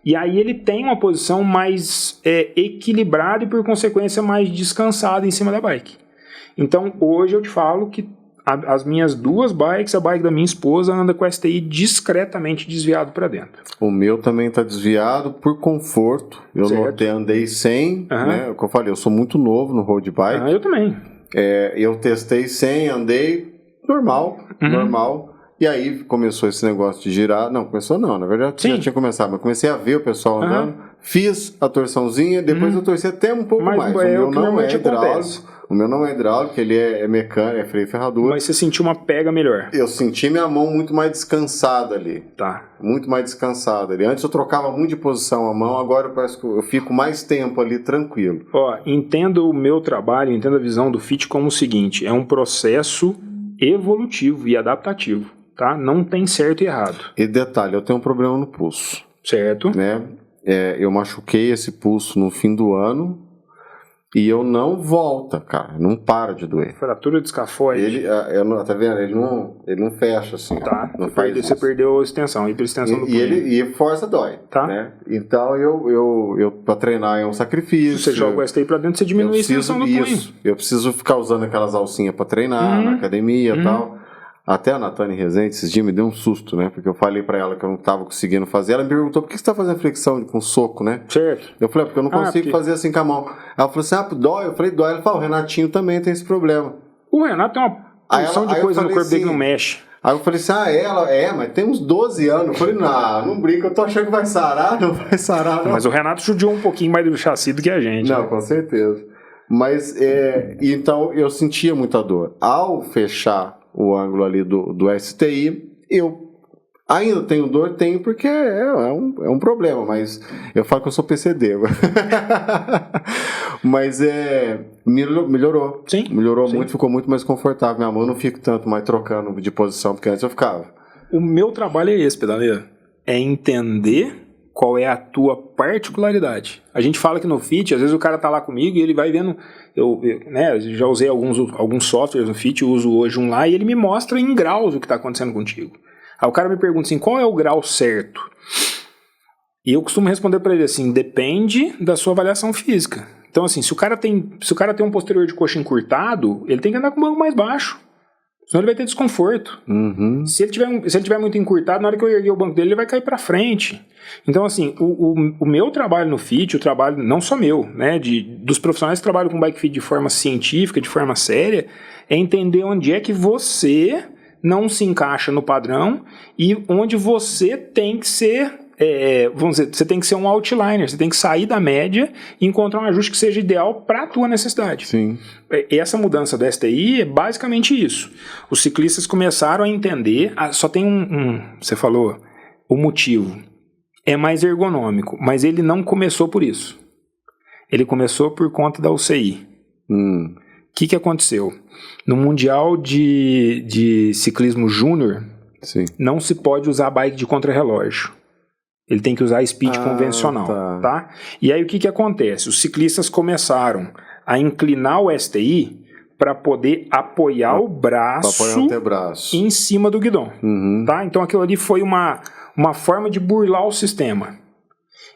E aí ele tem uma posição mais equilibrada e, por consequência, mais descansada em cima da bike. Então, hoje eu te falo que as minhas 2 bikes, a bike da minha esposa, anda com o STI discretamente desviado para dentro. O meu também está desviado por conforto. Eu andei sem, né? Como eu falei, eu sou muito novo no road bike. Eu também. Eu testei sem, andei normal. E aí começou esse negócio de girar. Não, começou não, na verdade já tinha começado, mas comecei a ver o pessoal andando, fiz a torçãozinha, depois eu torci até um pouco mais. O meu não é hidráulico, O meu não é hidráulico, ele é mecânico, é freio e ferradura. Mas você sentiu uma pega melhor? Eu senti minha mão muito mais descansada ali. Tá. Muito mais descansada ali. Antes eu trocava muito de posição a mão, agora parece que eu fico mais tempo ali tranquilo. Ó, entendo o meu trabalho, entendo a visão do FIT como o seguinte, é um processo evolutivo e adaptativo, tá? Não tem certo e errado. E detalhe, eu tenho um problema no pulso. Certo. Né? Eu machuquei esse pulso no fim do ano e eu não volta, cara. Não para de doer. Fratura de escafoide. Tá vendo? Ele não fecha assim. Tá. Você perdeu a extensão, hiperextensão do punho. E força dói. Tá. Né? Então eu pra treinar é um sacrifício. Se você joga o STI pra dentro, você diminui a extensão do punho. Eu preciso ficar usando aquelas alcinhas pra treinar na academia e tal. Até a Natane Rezende, esses dias, me deu um susto, né? Porque eu falei pra ela que eu não tava conseguindo fazer. Ela me perguntou, por que você tá fazendo flexão com soco, né? Certo. Eu falei, porque eu não consigo fazer assim com a mão. Ela falou assim, dói? Eu falei, dói. Ela falou, o Renatinho também tem esse problema. O Renato tem uma porção de coisa no corpo dele que não mexe. Aí eu falei assim, mas tem uns 12 anos. Eu falei, não brinca, eu tô achando que vai sarar, não vai sarar, não. Mas o Renato judiou um pouquinho mais do chassi do que a gente. Não, né? Com certeza. Mas, então, eu sentia muita dor. Ao fechar o ângulo ali do STI, eu ainda tenho dor, porque é um problema, mas eu falo que eu sou PCD. Mas melhorou. Sim. Melhorou Sim. muito, ficou muito mais confortável. Minha mão não fica tanto mais trocando de posição, porque antes eu ficava. O meu trabalho é esse, pedaleiro. É entender qual é a tua particularidade. A gente fala que no FIT, às vezes o cara tá lá comigo e ele vai vendo, eu já usei alguns softwares no FIT, eu uso hoje um lá, e ele me mostra em graus o que está acontecendo contigo. Aí o cara me pergunta assim, qual é o grau certo? E eu costumo responder para ele assim, depende da sua avaliação física. Então assim, se o cara tem um posterior de coxa encurtado, ele tem que andar com o banco mais baixo. Senão ele vai ter desconforto. Uhum. Se ele tiver muito encurtado, na hora que eu erguer o banco dele, ele vai cair para frente. Então, assim, o meu trabalho no FIT, o trabalho não só meu, né, dos profissionais que trabalham com bike fit de forma científica, de forma séria, é entender onde é que você não se encaixa no padrão e onde você tem que ser, vamos dizer, você tem que ser um outliner, você tem que sair da média e encontrar um ajuste que seja ideal para a tua necessidade. Sim. Essa mudança do STI é basicamente isso. Os ciclistas começaram a entender, só tem você falou, o motivo. É mais ergonômico, mas ele não começou por isso. Ele começou por conta da UCI. O que aconteceu? No Mundial de Ciclismo Júnior, não se pode usar bike de contrarrelógio. Ele tem que usar speed convencional. Tá? E aí o que acontece? Os ciclistas começaram a inclinar o STI para poder apoiar o braço em cima do guidão. Tá? Então aquilo ali foi uma forma de burlar o sistema.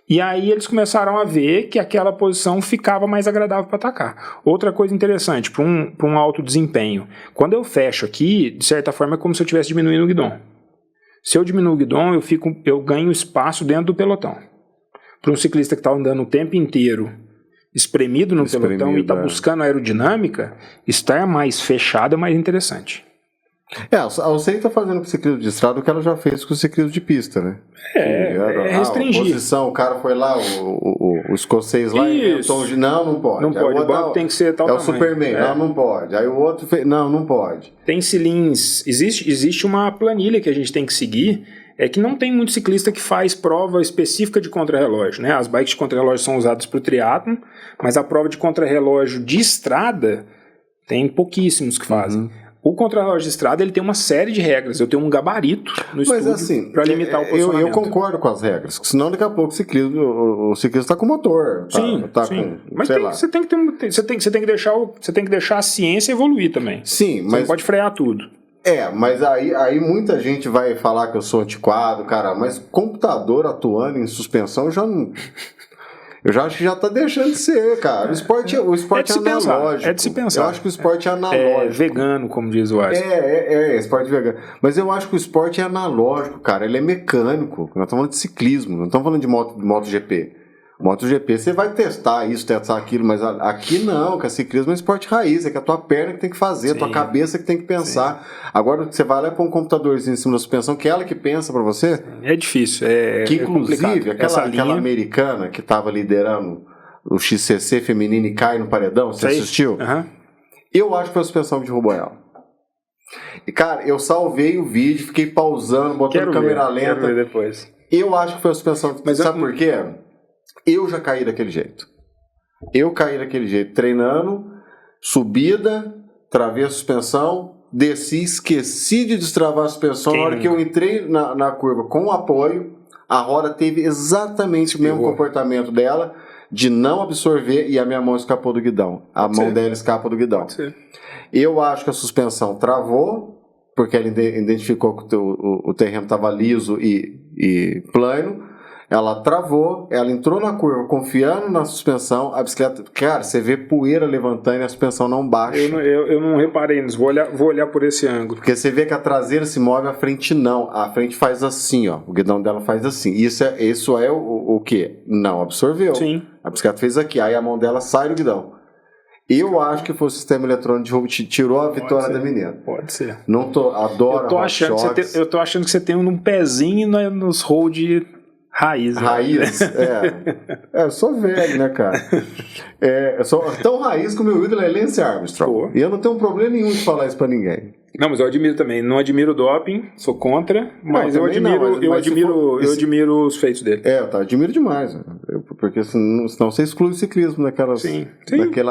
E aí eles começaram a ver que aquela posição ficava mais agradável para atacar. Outra coisa interessante, para um alto desempenho, quando eu fecho aqui, de certa forma é como se eu estivesse diminuindo o guidão. Se eu diminuo o guidão, eu ganho espaço dentro do pelotão. Para um ciclista que está andando o tempo inteiro espremido no pelotão e está buscando aerodinâmica, estar mais fechado é mais interessante. A UCI está fazendo com o ciclismo de estrada o que ela já fez com o ciclismo de pista, né? Restringir. A posição, o cara foi lá, o escocês lá, inventou não pode. Não pode, o banco tem que ser tal tamanho. É o Superman, não pode. Aí o outro fez, não pode. Tem cilindros, existe uma planilha que a gente tem que seguir, que não tem muito ciclista que faz prova específica de contrarrelógio, né? As bikes de contrarrelógio são usadas para o triatlon, mas a prova de contrarrelógio de estrada tem pouquíssimos que fazem. O contrarrelógio de estrada ele tem uma série de regras. Eu tenho um gabarito no estúdio para limitar o posicionamento. Eu concordo com as regras, senão daqui a pouco o ciclista está com motor. Sim. Mas você tem que deixar a ciência evoluir também. Sim, mas você não pode frear tudo. Mas aí muita gente vai falar que eu sou antiquado, cara, mas computador atuando em suspensão eu já acho que já tá deixando de ser, cara. O esporte é analógico. É de se pensar. Eu acho que o esporte é analógico. É vegano, como diz o Arce. Esporte vegano. Mas eu acho que o esporte é analógico, cara. Ele é mecânico. Nós estamos falando de ciclismo, não estamos falando de MotoGP. MotoGP você vai testar isso, testar aquilo, mas aqui não, que a ciclismo é um esporte raiz, é que a tua perna que tem que fazer, a tua cabeça que tem que pensar. Agora você vai lá com um computadorzinho em cima da suspensão, que é ela que pensa pra você. É difícil, que inclusive, aquela americana que tava liderando o XCC feminino e cai no paredão, você assistiu? Eu acho que foi a suspensão de Roboel. E, cara, eu salvei o vídeo, fiquei pausando, botando câmera lenta. Quero ver depois. Eu acho que foi a suspensão. Mas sabe por quê? Eu já caí daquele jeito. Treinando, subida, travei a suspensão, desci, esqueci de destravar a suspensão. Na hora que eu entrei na curva com o apoio, a roda teve exatamente o mesmo comportamento dela, de não absorver, e a minha mão escapou do guidão. A mão dela escapa do guidão. Eu acho que a suspensão travou, porque ela identificou que o terreno estava liso e plano. Ela travou, ela entrou na curva confiando na suspensão, a bicicleta... Cara, você vê poeira levantando e a suspensão não baixa. Eu não reparei nisso, vou olhar por esse ângulo. Porque você vê que a traseira se move, a frente não. A frente faz assim, ó. O guidão dela faz assim. Isso é o quê? Não absorveu. Sim. A bicicleta fez aqui, aí a mão dela sai do guidão. Eu acho que foi o sistema eletrônico de roubo que tirou a vitória da menina. Pode ser. Adoro eu tô achando que você tem um pezinho nos hold raiz. Raiz? Né? Eu sou velho, né, cara? Eu sou tão raiz que o meu ídolo é Lance Armstrong. E eu não tenho problema nenhum de falar isso pra ninguém. Não, mas eu admiro também. Não admiro o doping, sou contra, mas eu admiro os feitos dele. Eu admiro demais. Porque senão você exclui o ciclismo naquela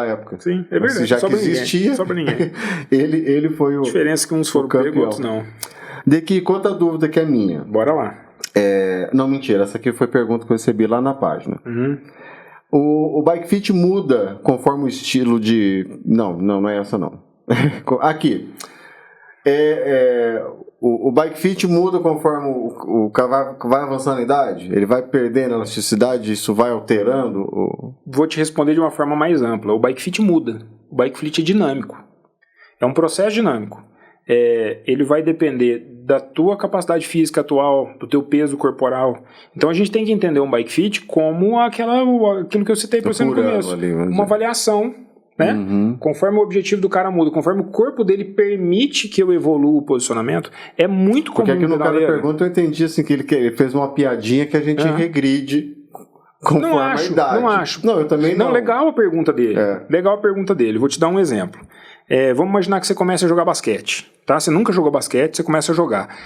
época. Sim, é verdade. Já que existia, só pra ninguém. ele foi o diferença que uns foram pegos, outros não. Daqui, conta a dúvida que é minha. Bora lá. Não, mentira. Essa aqui foi pergunta que eu recebi lá na página. O Bike Fit muda conforme o estilo de... Não é essa não. Aqui. O Bike Fit muda conforme o cavalo vai avançando a idade? Ele vai perdendo a elasticidade? Isso vai alterando? Vou te responder de uma forma mais ampla. O Bike Fit muda. O Bike Fit é dinâmico. É um processo dinâmico. Ele vai depender da tua capacidade física atual, do teu peso corporal. Então a gente tem que entender um Bike Fit como aquilo que eu citei para você no começo. Uma avaliação, né? Conforme o objetivo do cara muda, conforme o corpo dele permite que eu evolua o posicionamento, é muito comum. Porque aqui no cara pergunta eu entendi assim, que ele fez uma piadinha que a gente regride conforme a idade. Não acho. Não, eu também não. Não, legal a pergunta dele. Vou te dar um exemplo. Vamos imaginar que você começa a jogar basquete, tá? Você nunca jogou basquete, você começa a jogar.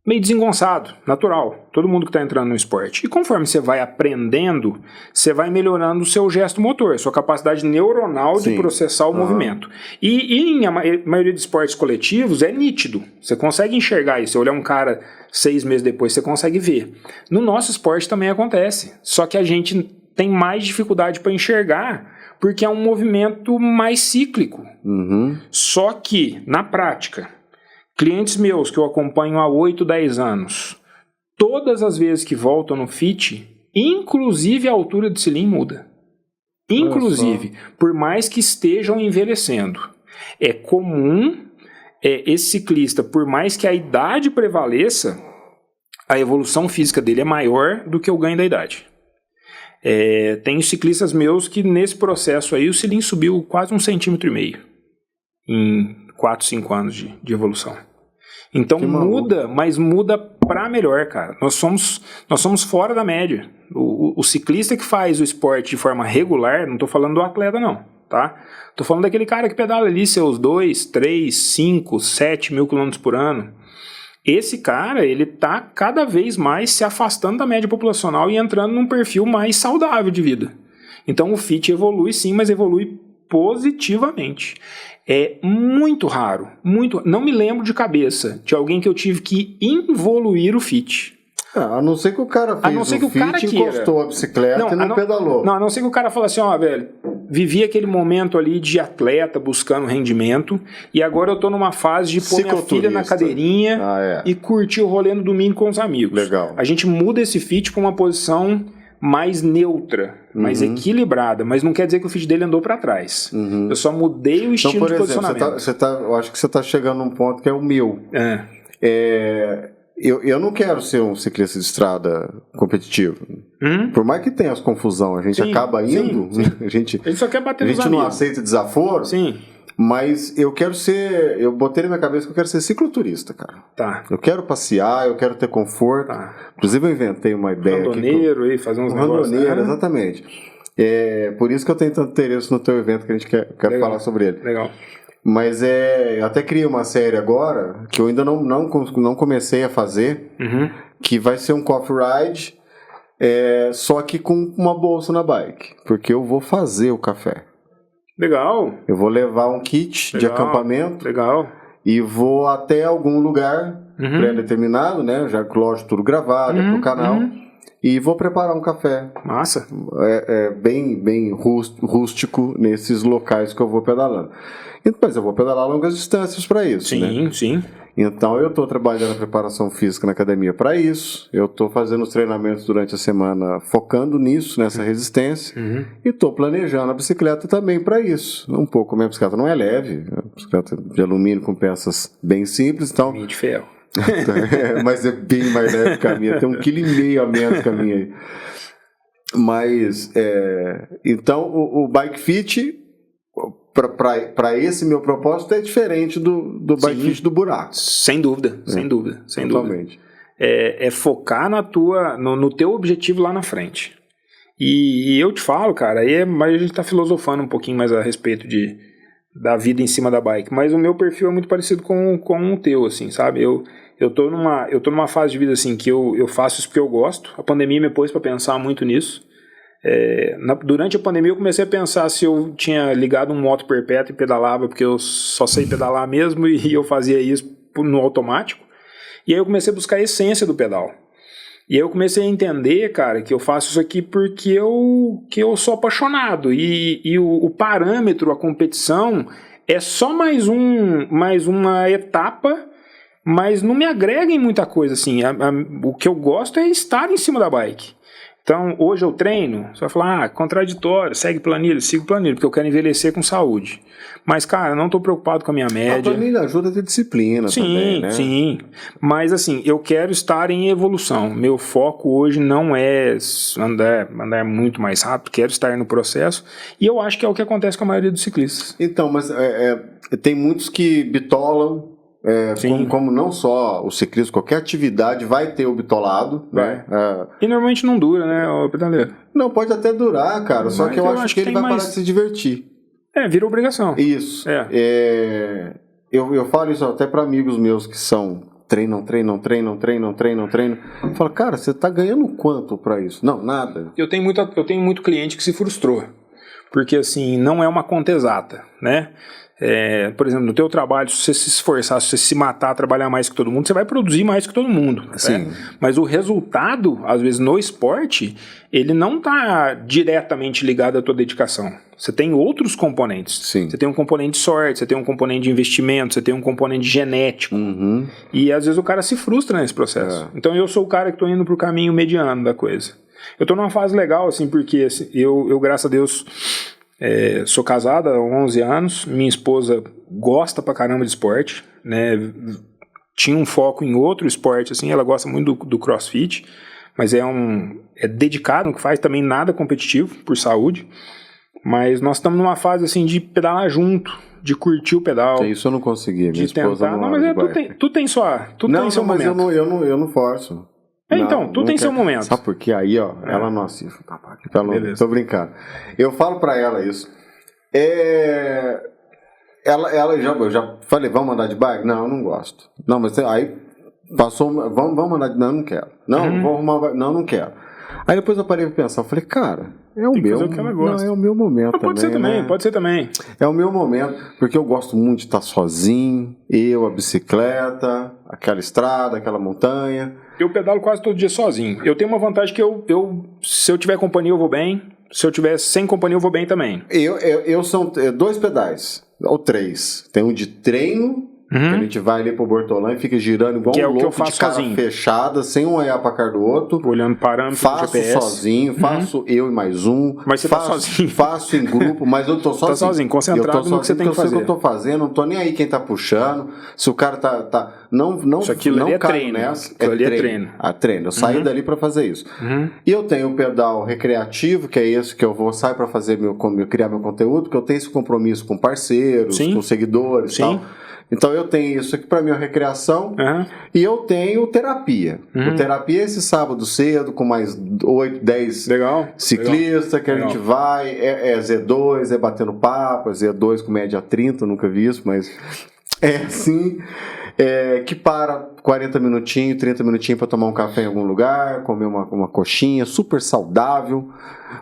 Meio desengonçado, natural, todo mundo que está entrando no esporte. E conforme você vai aprendendo, você vai melhorando o seu gesto motor, sua capacidade neuronal de processar o movimento. E em maioria de esportes coletivos é nítido, você consegue enxergar isso. Você olhar um cara 6 meses depois, você consegue ver. No nosso esporte também acontece, só que a gente tem mais dificuldade para enxergar, porque é um movimento mais cíclico. Só que, na prática, clientes meus que eu acompanho há 8, 10 anos, todas as vezes que voltam no fit, inclusive a altura do cilindro muda. Inclusive, por mais que estejam envelhecendo. É comum esse ciclista, por mais que a idade prevaleça, a evolução física dele é maior do que o ganho da idade. Tem ciclistas meus que nesse processo aí o cilindro subiu quase 1,5 cm em 4, 5 anos de evolução. Então muda, mas muda para melhor, cara. Nós somos fora da média. O ciclista que faz o esporte de forma regular, não estou falando do atleta não, tá? Estou falando daquele cara que pedala ali seus 2, 3, 5, 7 mil quilômetros por ano. Esse cara, ele tá cada vez mais se afastando da média populacional e entrando num perfil mais saudável de vida. Então o fit evolui sim, mas evolui positivamente. É muito raro, não me lembro de cabeça de alguém que eu tive que involuir o fit. A não ser que o cara fez o fit, encostou a bicicleta e não pedalou. Não, a não ser que o cara fale assim, velho, vivi aquele momento ali de atleta buscando rendimento e agora eu tô numa fase de pôr minha filha na cadeirinha e curtir o rolê no domingo com os amigos. Legal. A gente muda esse fit para uma posição mais neutra, mais equilibrada, mas não quer dizer que o fit dele andou para trás. Eu só mudei o estilo de posicionamento. Eu acho que você tá chegando num ponto que é o meu. Eu não quero ser um ciclista de estrada competitivo. Por mais que tenha as confusão, a gente acaba indo. Sim. A gente só quer bater nos amigos. A gente não aceita desaforo. Sim. Mas eu quero ser... Eu botei na minha cabeça que eu quero ser cicloturista, cara. Tá. Eu quero passear, eu quero ter conforto. Tá. Inclusive eu inventei uma ideia randoneiro, fazer uns negócios. Randoneiro, exatamente. Por isso que eu tenho tanto interesse no teu evento, que a gente quer falar sobre ele. Legal. Mas eu até criei uma série agora, que eu ainda não comecei a fazer, que vai ser um coffee ride, só que com uma bolsa na bike, porque eu vou fazer o café. Legal. Eu vou levar um kit de acampamento. Legal. E vou até algum lugar pré-determinado, né? Já, lógico, tudo gravado pro canal. E vou preparar um café. Massa. Bem rústico nesses locais que eu vou pedalando. Mas eu vou pedalar longas distâncias para isso, né? Sim. Então eu estou trabalhando a preparação física na academia para isso. Eu estou fazendo os treinamentos durante a semana focando nisso, nessa resistência. E estou planejando a bicicleta também para isso. Um pouco, minha bicicleta não é leve. É uma bicicleta de alumínio com peças bem simples. Então, de ferro. Mas é bem mais leve que a minha. Tem 1,5 kg a menos que a minha aí. Mas, então, o Bike Fit, para esse meu propósito, é diferente do Bike Fit do buraco. Sem dúvida. Totalmente. É focar no teu objetivo lá na frente. E eu te falo, cara, mas a gente tá filosofando um pouquinho mais a respeito da vida em cima da bike, mas o meu perfil é muito parecido com o teu, assim, sabe? Eu tô numa fase de vida, assim, que eu faço isso porque eu gosto. A pandemia me pôs para pensar muito nisso. Durante a pandemia eu comecei a pensar se eu tinha ligado um moto perpétuo e pedalava, porque eu só sei pedalar mesmo, e eu fazia isso no automático. E aí eu comecei a buscar a essência do pedal. E aí eu comecei a entender, cara, que eu faço isso aqui porque eu sou apaixonado. E o parâmetro, a competição, é só mais uma etapa, mas não me agrega em muita coisa, assim. O que eu gosto é estar em cima da bike. Então, hoje eu treino, você vai falar, contraditório, sigo planilha, porque eu quero envelhecer com saúde. Mas, cara, não estou preocupado com a minha média. A planilha ajuda a ter disciplina também, né? Sim. Mas, assim, eu quero estar em evolução. Meu foco hoje não é andar muito mais rápido, quero estar no processo. E eu acho que é o que acontece com a maioria dos ciclistas. Então, mas tem muitos que bitolam. Como não só o ciclismo, qualquer atividade vai ter o bitolado, né? E normalmente não dura, né, o pedaleiro? Não, pode até durar, cara, só que eu acho que ele vai parar de se divertir. Vira obrigação. Isso. Eu falo isso até para amigos meus que treinam. Eu falo, cara, você tá ganhando quanto para isso? Não, nada. Eu tenho muito cliente que se frustrou, porque assim, não é uma conta exata, né? Por exemplo, no teu trabalho, se você se esforçar, se você se matar, trabalhar mais que todo mundo, você vai produzir mais que todo mundo. Sim. Né? Mas o resultado, às vezes, no esporte, ele não está diretamente ligado à tua dedicação. Você tem outros componentes. Sim. Você tem um componente de sorte, você tem um componente de investimento, você tem um componente genético. E às vezes o cara se frustra nesse processo. Então eu sou o cara que estou indo para o caminho mediano da coisa. Eu estou numa fase legal, assim, porque assim, eu graças a Deus... sou casado há 11 anos, minha esposa gosta pra caramba de esporte, né? Tinha um foco em outro esporte, assim, ela gosta muito do CrossFit, mas é dedicado, não faz também nada competitivo, por saúde, mas nós estamos numa fase, assim, de pedalar junto, de curtir o pedal. Isso eu não consegui, minha esposa tentar, não, mas tu tem seu momento. Mas eu não forço. Então, tu tem seu momento. Sabe por quê? Aí, ó, ela não assiste. Tô brincando. Eu falo pra ela isso. Eu já falei, vamos andar de bike? Não, eu não gosto. Não, mas aí passou, vamos andar de... Não, eu não quero. Não, vou arrumar... Não quero. Aí depois eu parei pra pensar, eu falei, cara, é o meu momento também. Pode ser também. É o meu momento, porque eu gosto muito de estar sozinho, a bicicleta, aquela estrada, aquela montanha. Eu pedalo quase todo dia sozinho. Eu tenho uma vantagem que se eu tiver companhia eu vou bem, se eu tiver sem companhia eu vou bem também. Eu são 2 pedais, ou 3. Tem um de treino, que a gente vai ali pro Bortolã e fica girando igual um louco, de cara sozinho, fechada, sem um olhar pra cara do outro. Olhando parâmetros do GPS. Faço sozinho, faço eu e mais um. Mas você tá sozinho. Faço em grupo, mas eu tô sozinho. Tá sozinho, concentrado no que você tem que fazer. Eu sei o que eu tô fazendo, não tô nem aí quem tá puxando. Se o cara não isso aquilo ali é treino. Nessa, treino. Treino. Eu saí dali pra fazer isso. E eu tenho o pedal recreativo, que é esse que eu saio pra fazer criar meu conteúdo, porque eu tenho esse compromisso com parceiros, com seguidores e tal. Então eu tenho isso aqui para minha recreação e eu tenho terapia. O terapia é esse sábado cedo com mais 8, 10 ciclistas que a gente vai, é Z2, é batendo papo, é Z2 com média 30, nunca vi isso, mas é assim, que para 40 minutinhos, 30 minutinhos para tomar um café em algum lugar, comer uma coxinha, super saudável.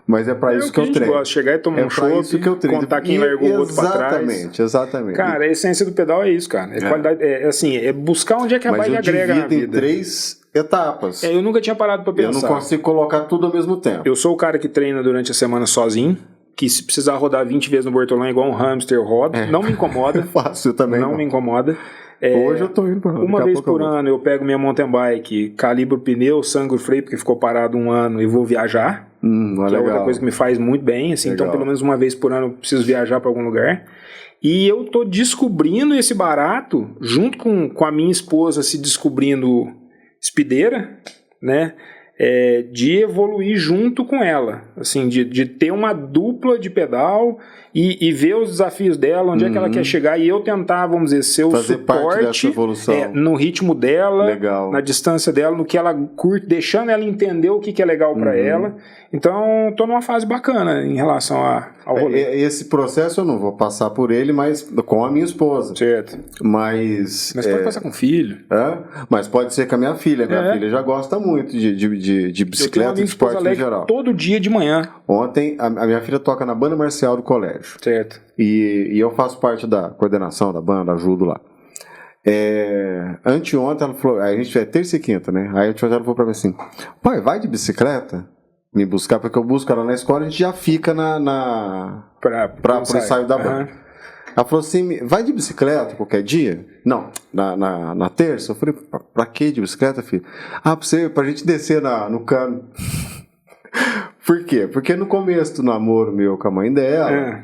Mas é pra isso que eu treino. Gosta de chegar e tomar um chopp, contar quem largou o outro pra trás. Exatamente. Cara, a essência do pedal é isso, cara. Qualidade, é buscar onde é que a bike agrega na vida. Em 3 etapas. Eu nunca tinha parado pra pensar. Eu não consigo colocar tudo ao mesmo tempo. Eu sou o cara que treina durante a semana sozinho, que se precisar rodar 20 vezes no Bortolã igual um hamster roda, não me incomoda. Fácil também. Não me incomoda. Hoje eu tô indo pra uma vez por ano eu pego minha mountain bike, calibro o pneu, sangue o freio, porque ficou parado um ano e vou viajar. Que é outra coisa que me faz muito bem. Assim, então, pelo menos uma vez por ano eu preciso viajar para algum lugar. E eu tô descobrindo esse barato, junto com a minha esposa se descobrindo espideira, né? De evoluir junto com ela, assim, de ter uma dupla de pedal e ver os desafios dela, onde é que ela quer chegar, e eu tentar, vamos dizer, ser o suporte no ritmo dela, na distância dela, no que ela curte, deixando ela entender o que é legal para ela. Então, tô numa fase bacana em relação ao rolê. Esse processo eu não vou passar por ele, mas com a minha esposa. Certo. Mas pode passar com o filho. Mas pode ser com a minha filha. Minha filha já gosta muito de bicicleta e de esporte em geral. Todo dia de manhã. Ontem, a minha filha toca na banda marcial do colégio. Certo. E eu faço parte da coordenação da banda, ajudo lá. Anteontem ela falou, a gente é terça e quinta, né? Aí anteontem ela falou pra mim assim: pai, vai de bicicleta? Me buscar, porque eu busco ela na escola, a gente já fica pro ensaio da banda. Ela falou assim: vai de bicicleta qualquer dia? Não, na terça. Eu falei: pra que de bicicleta, filho? Pra gente descer no cano. Por quê? Porque no começo do namoro meu com a mãe dela,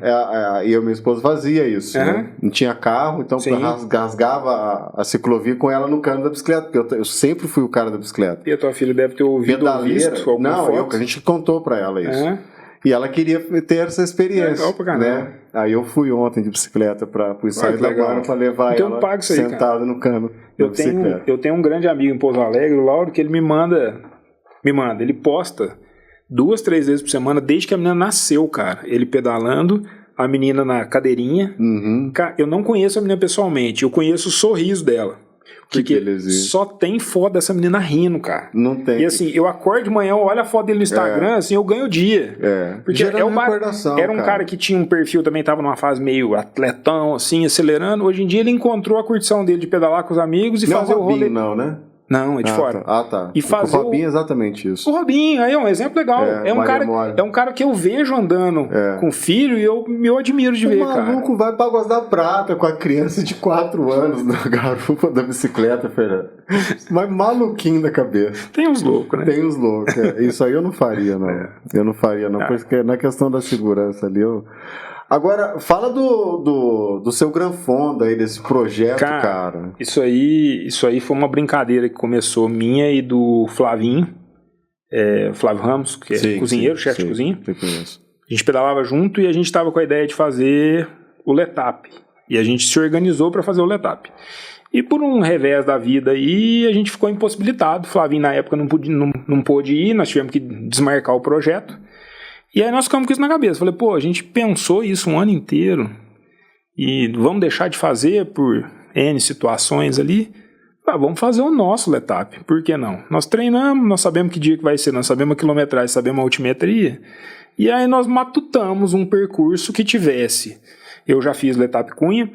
eu e minha esposa fazia isso, né? Não tinha carro, então rasgava a ciclovia com ela no cano da bicicleta, porque eu sempre fui o cara da bicicleta. E a tua filha deve ter ouvido ou visto alguma foto? A gente contou pra ela isso. E ela queria ter essa experiência. Legal pra caramba. Né? Aí eu fui ontem de bicicleta pro ensaio da banda pra levar então, ela sentada no cano da bicicleta. Eu tenho um grande amigo em Pouso Alegre, o Lauro, que ele me manda, ele posta 2, 3 vezes por semana, desde que a menina nasceu, cara. Ele pedalando, a menina na cadeirinha. Cara, eu não conheço a menina pessoalmente, eu conheço o sorriso dela. Porque só tem foto dessa menina rindo, cara. Não tem. E assim, eu acordo de manhã, olho a foto dele no Instagram, assim, eu ganho o dia. Porque era um cara que tinha um perfil, também tava numa fase meio atletão, assim, acelerando. Hoje em dia ele encontrou a curtição dele de pedalar com os amigos e fazer o rolê. Não, né? Não, é de fora. Tá. E fazer o Robinho é exatamente isso. O Robinho, aí é um exemplo legal. É um cara que eu vejo andando com filho e eu admiro de ver, cara. O maluco vai pra Águas da Prata com a criança de 4 anos na garupa da bicicleta, Fernando. Mas maluquinho da cabeça. Tem uns loucos, né? Tem uns loucos. Isso aí eu não faria, não. Eu não faria, não. Porque na questão da segurança ali, Agora, fala do seu Granfonda aí, desse projeto, cara. Isso aí foi uma brincadeira que começou minha e do Flavinho, Flávio Ramos, que é cozinheiro, chefe de cozinha. A gente pedalava junto e a gente estava com a ideia de fazer o Letap. E a gente se organizou para fazer o Letap. E por um revés da vida aí, a gente ficou impossibilitado. O Flavinho, na época, não pôde ir, nós tivemos que desmarcar o projeto. E aí nós ficamos com isso na cabeça. Falei, a gente pensou isso um ano inteiro e vamos deixar de fazer por N situações ali. Vamos fazer o nosso Letap, por que não? Nós treinamos, nós sabemos que dia que vai ser, nós sabemos a quilometragem, sabemos a altimetria. E aí nós matutamos um percurso que tivesse. Eu já fiz Letap Cunha,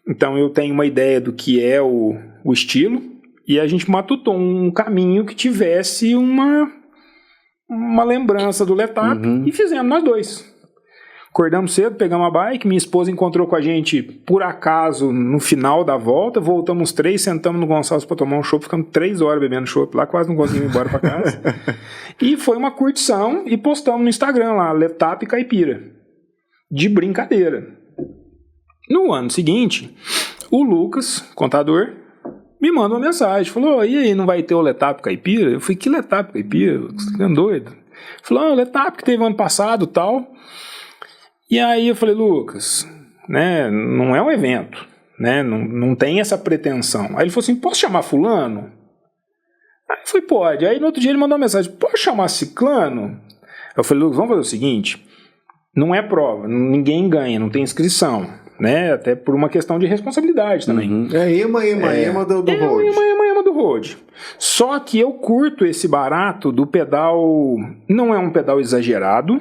então eu tenho uma ideia do que é o estilo, e a gente matutou um caminho que tivesse uma lembrança do Letap e fizemos nós dois. Acordamos cedo, pegamos a bike, minha esposa encontrou com a gente por acaso no final da volta, voltamos 3, sentamos no Gonçalves para tomar um chopp, ficamos 3 horas bebendo chopp lá, quase não conseguimos ir embora para casa. E foi uma curtição e postamos no Instagram lá, Letap Caipira, de brincadeira. No ano seguinte, o Lucas, contador, me manda uma mensagem, falou, e aí, não vai ter o Letap Caipira? Eu falei, que Letap Caipira? Você tá ficando doido? Ele falou, o Letap que teve ano passado, tal. E aí eu falei, Lucas, né, não é um evento, né? Não tem essa pretensão. Aí ele falou assim, posso chamar fulano? Aí eu falei, pode. Aí no outro dia ele mandou uma mensagem, pode chamar ciclano? Eu falei, Lucas, vamos fazer o seguinte, não é prova, ninguém ganha, não tem inscrição, né? Até por uma questão de responsabilidade também. Uhum. É ema do road. Ema do road. Só que eu curto esse barato do pedal, não é um pedal exagerado,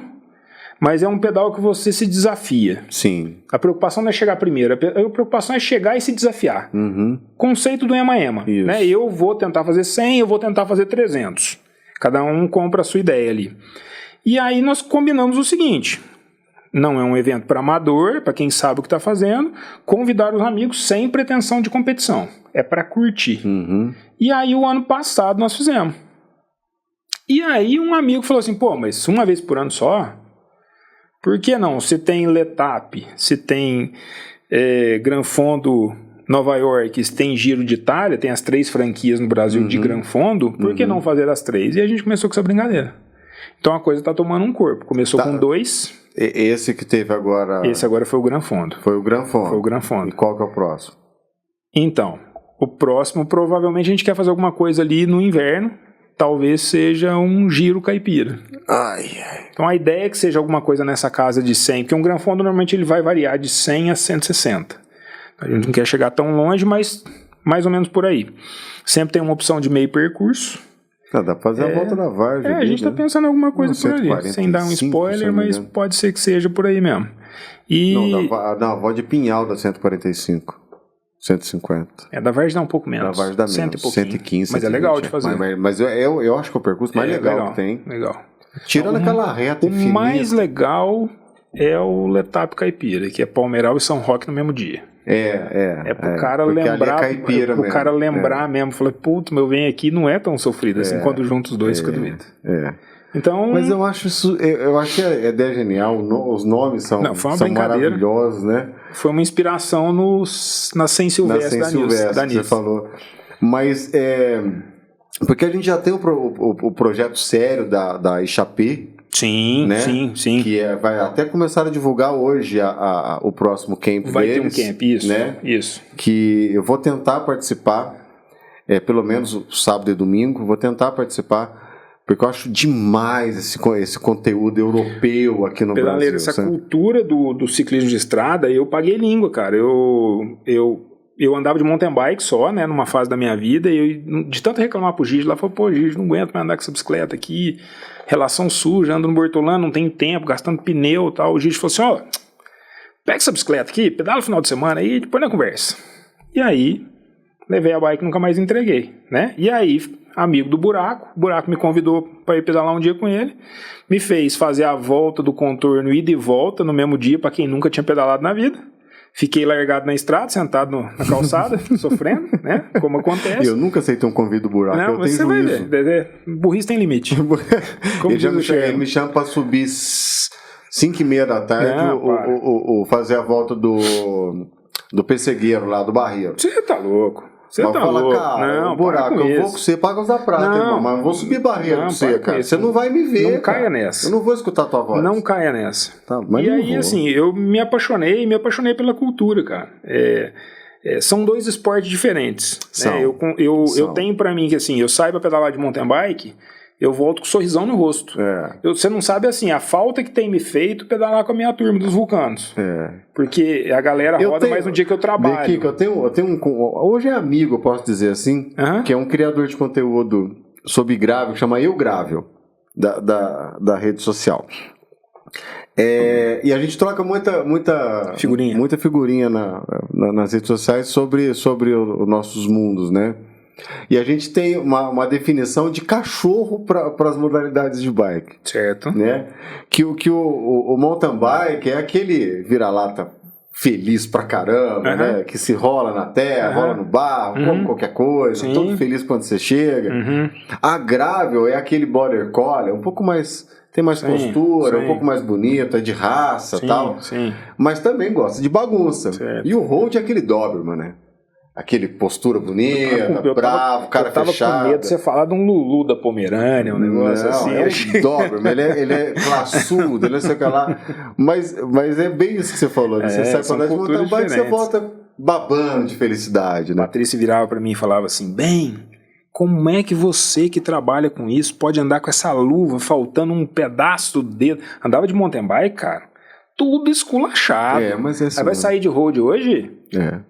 mas é um pedal que você se desafia. Sim. A preocupação não é chegar primeiro, a preocupação é chegar e se desafiar. Uhum. Conceito do ema-ema. Né? Eu vou tentar fazer 100, eu vou tentar fazer 300. Cada um compra a sua ideia ali. E aí nós combinamos o seguinte, não é um evento para amador, para quem sabe o que está fazendo, convidar os amigos sem pretensão de competição. É para curtir. Uhum. E aí o ano passado nós fizemos. E aí um amigo falou assim, pô, mas uma vez por ano só? Por que não? Você tem Letap, você tem Gran Fondo Nova York, você tem Giro de Itália, tem as 3 franquias no Brasil de Gran Fondo, por que não fazer as 3? E a gente começou com essa brincadeira. Então a coisa está tomando um corpo. Começou com 2. Esse que teve agora... Esse agora foi o Gran Fondo. Foi o Gran Fondo. Foi o Gran Fondo. E qual que é o próximo? Então, o próximo provavelmente a gente quer fazer alguma coisa ali no inverno. Talvez seja um giro caipira. Então a ideia é que seja alguma coisa nessa casa de 100, porque um Gran Fondo normalmente ele vai variar de 100 a 160. A gente não quer chegar tão longe, mas mais ou menos por aí. Sempre tem uma opção de meio percurso. Dá pra fazer a volta da Vargem. A gente tá pensando em alguma coisa por ali. Sem dar um spoiler, mas pode ser que seja por aí mesmo. Não, a avó de Pinhal da 145. 150. Da Vargem dá um pouco menos. Da Vargem dá menos. 115, mas é legal de fazer. Mas eu acho que é o percurso mais legal que tem. Legal. Tirando aquela reta infinita. O mais legal é o Letap Caipira, que é Palmeiral e São Roque no mesmo dia. É pro cara lembrar. Caipira pro cara lembrar mesmo. Falar, putz, meu vem aqui não é tão sofrido assim quando juntos os dois fica doido. Então, mas eu acho isso, eu acho que a ideia é genial, os nomes são maravilhosos, né? Foi uma inspiração na 100 Silvestre da Nilce. Você falou. Mas, porque a gente já tem o projeto sério da Ixapê. Sim, né? sim. Que vai até começar a divulgar hoje o próximo camp deles. Vai ter um camp, isso, né? Isso. Que eu vou tentar participar, pelo menos sábado e domingo, vou tentar participar. Porque eu acho demais esse conteúdo europeu aqui no Brasil. Essa cultura do ciclismo de estrada, eu paguei língua, cara. Eu andava de mountain bike só, né, numa fase da minha vida, e eu, de tanto reclamar pro Gigi, lá falou, pô, Gigi, não aguento mais andar com essa bicicleta aqui, relação suja, ando no Bortolano, não tem tempo, gastando pneu e tal. O Gigi falou assim, ó, pega essa bicicleta aqui, pedala no final de semana aí, depois na conversa. E aí, levei a bike e nunca mais entreguei, né? E aí, amigo do Buraco, o Buraco me convidou para ir pedalar um dia com ele, me fez fazer a volta do contorno ida e volta no mesmo dia, para quem nunca tinha pedalado na vida. Fiquei largado na estrada, sentado na calçada, sofrendo, né? Como acontece. Eu nunca aceitei um convite do Buraco. Não, você vai ver. Burrice tem limite. Ele me chama para subir 5h30 da tarde ou fazer a volta do Pessegueiro lá, do Barreiro. Você tá louco. Você tá louco. Cara, não, Buraco, eu vou com você para Águas da Prata, irmão, mas não vou subir Barreiro com você, cara. Você não vai me ver, não caia nessa. Eu não vou escutar a tua voz. Não caia nessa. Tá, mas e aí, assim, eu me apaixonei pela cultura, cara. São dois esportes diferentes. Né? Eu tenho pra mim que, assim, eu saiba pedalar de mountain bike, eu volto com um sorrisão no rosto. Você não sabe, assim, a falta que tem me feito pedalar com a minha turma dos vulcanos. Porque a galera roda mais no dia que eu trabalho. Eu tenho hoje é amigo, eu posso dizer assim, que é um criador de conteúdo sobre grável, que chama Eu Grável, da rede social. E a gente troca muita figurinha nas redes sociais sobre os nossos mundos, né? E a gente tem uma definição de cachorro para as modalidades de bike. Certo. Né? Que o mountain bike é aquele vira-lata feliz pra caramba, né? Que se rola na terra, rola no barro, come qualquer coisa, todo feliz quando você chega. A gravel é aquele border collie, um pouco mais... Tem mais postura, um pouco mais bonito, é de raça e tal. Mas também gosta de bagunça. Certo. E o road é aquele Doberman, né? Aquele postura bonita, bravo, cara fechado. Eu tava com medo de você falar de um Lulu da Pomerânia, um negócio assim. É um Doberman, ele é classudo, ele não sei o que lá. Mas é bem isso que você falou, né? Você sai pra andar de mountain bike, você volta babando de felicidade, né? Patrícia virava para mim e falava assim, bem, como é que você que trabalha com isso pode andar com essa luva faltando um pedaço do dedo? Andava de mountain bike, cara, tudo esculachado. Mas é assim, aí vai sair de road hoje?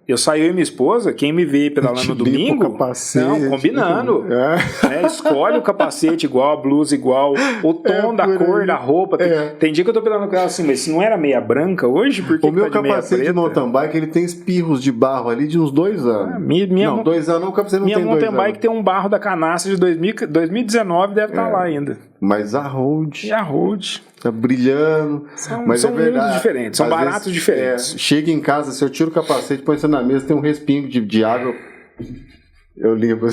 Eu saio e minha esposa, quem me vê pedalando no domingo, capacete, combinando. Né? Escolhe o capacete igual, a blusa igual, o tom da cor da roupa. Tem dia que eu tô pedalando com ela assim, mas se não era meia branca hoje, por que o meu tá de capacete de mountain bike, ele tem espirros de barro ali de uns 2 anos. Não, 2 anos não, o capacete não tem 2 anos. Minha mountain bike tem um barro da canastra de 2019, deve estar lá ainda. Mas a road... E a road... Tá brilhando. São verdade, diferentes, são baratos diferentes. Chega em casa, se eu tiro o capacete, põe você na mesa, tem um respingo de água. Eu limpo.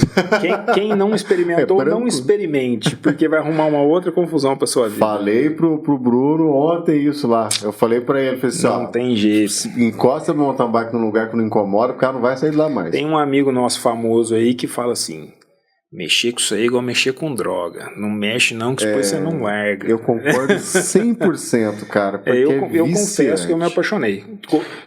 Quem não experimentou, não experimente, porque vai arrumar uma outra confusão pra sua vida. Falei pro Bruno ontem isso lá. Eu falei pra ele, falei assim, não tem jeito. Encosta o mountain bike num lugar que não incomoda, o cara não vai sair de lá mais. Tem um amigo nosso famoso aí que fala assim, mexer com isso aí é igual mexer com droga. Não mexe não, que depois você não larga. Eu concordo 100%, cara. Porque eu confesso que eu me apaixonei.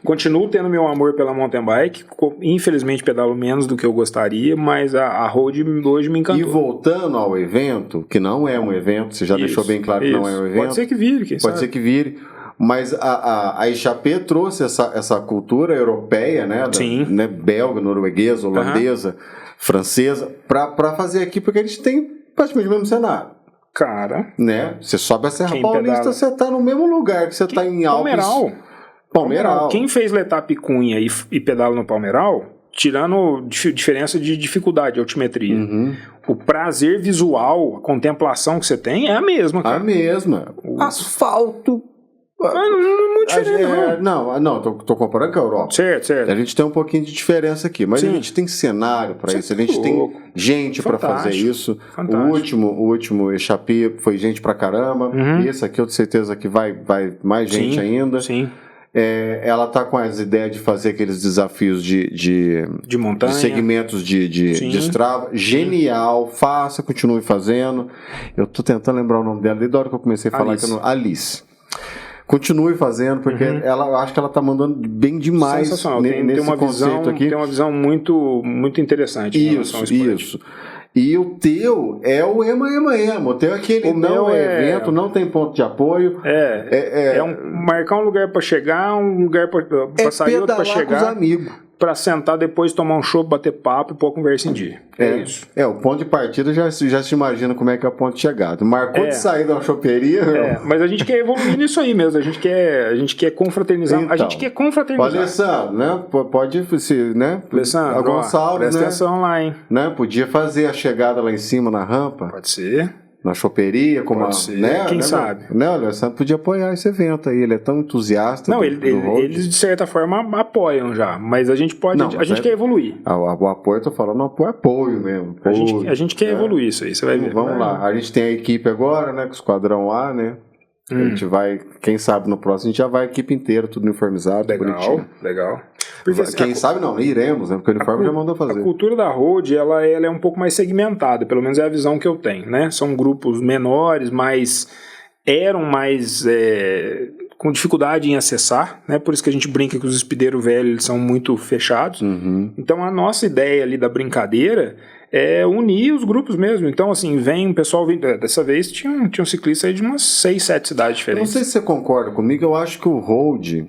Continuo tendo meu amor pela mountain bike. Infelizmente pedalo menos do que eu gostaria, mas a road hoje me encantou. E voltando ao evento, que não é um evento, você já deixou bem claro que não é um evento. Pode ser que vire, quem sabe. Pode ser que vire. Mas a ICHP trouxe essa cultura europeia, né? Né, belga, norueguesa, holandesa, francesa, pra fazer aqui, porque eles têm praticamente o mesmo cenário. Cara. Né? Você sobe a Serra Paulista, você tá no mesmo lugar que você tá em Alpes. Palmeiral. Quem fez Letap Cunha e pedala no Palmeiral, tirando diferença de dificuldade, de altimetria, o prazer visual, a contemplação que você tem é a mesma, cara. A mesma. Asfalto. Muito diferente, não, tô comparando com a Europa. Certo. A gente tem um pouquinho de diferença aqui, mas a gente tem cenário para isso, a gente tem gente para fazer isso. Fantástico. O último ECHP foi gente pra caramba. Esse aqui eu tenho certeza que vai mais gente ainda. Sim. Ela tá com as ideias de fazer aqueles desafios de montanha, de segmentos de estrada. Genial, faça, continue fazendo. Eu tô tentando lembrar o nome dela desde a hora que eu comecei a falar que eu não... Alice. Continue eu acho que ela tá mandando bem demais. Sensacional. Nesse tem uma conceito visão, aqui. Tem uma visão muito, muito interessante. Isso. E o teu é o emo. O teu é aquele não é evento, não tem ponto de apoio. Marcar um lugar para chegar, um lugar para sair, outro para chegar. Com os amigos. Para sentar depois, tomar um chopp, bater papo e pôr a conversa em dia. Isso. O ponto de partida já se imagina como é que é o ponto de chegada. Marcou de sair da choperia. Mas a gente quer evoluir nisso aí mesmo. A gente quer confraternizar. Então, a gente quer confraternizar. O Alessandro, né? Pode ser, né? Alessandro, a Gonçalves, presta atenção lá, hein? Né? Podia fazer a chegada lá em cima na rampa. Pode ser. Na choperia, Quem sabe? Né, o Alessandro podia apoiar esse evento aí, ele é tão entusiasta. Eles de certa forma apoiam já, mas a gente pode. A gente quer evoluir. O apoio, eu tô falando apoio mesmo. A gente quer evoluir isso aí, você vai ver. Vamos lá, a gente tem a equipe agora, né, com o Esquadrão A, né? A gente vai, quem sabe no próximo, a gente já vai a equipe inteira, tudo uniformizado, bonitinho. Legal. Porque, quem sabe não, iremos, né? Porque o uniforme já mandou fazer. A cultura da road, ela é um pouco mais segmentada, pelo menos é a visão que eu tenho, né? São grupos menores, com dificuldade em acessar, né? Por isso que a gente brinca que os speedeiros velhos eles são muito fechados. Então a nossa ideia ali da brincadeira é unir os grupos mesmo. Então assim, o pessoal dessa vez tinha um ciclista aí de umas 6, 7 cidades diferentes. Eu não sei se você concorda comigo, eu acho que o road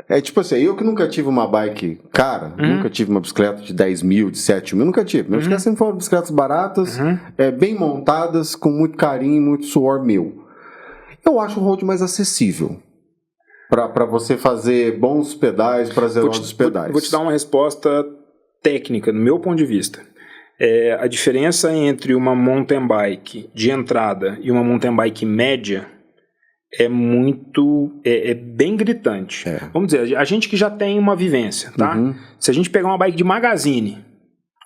é tipo assim, eu que nunca tive uma bike cara, nunca tive uma bicicleta de 10 mil, de 7 mil, nunca tive. Minhas bicicletas sempre foram bicicletas baratas, bem montadas, com muito carinho, muito suor meu. Eu acho o road mais acessível para você fazer bons pedais, prazerosos pedais. Vou te dar uma resposta técnica, do meu ponto de vista. A diferença entre uma mountain bike de entrada e uma mountain bike média é bem gritante. Vamos dizer, a gente que já tem uma vivência, tá? Se a gente pegar uma bike de magazine,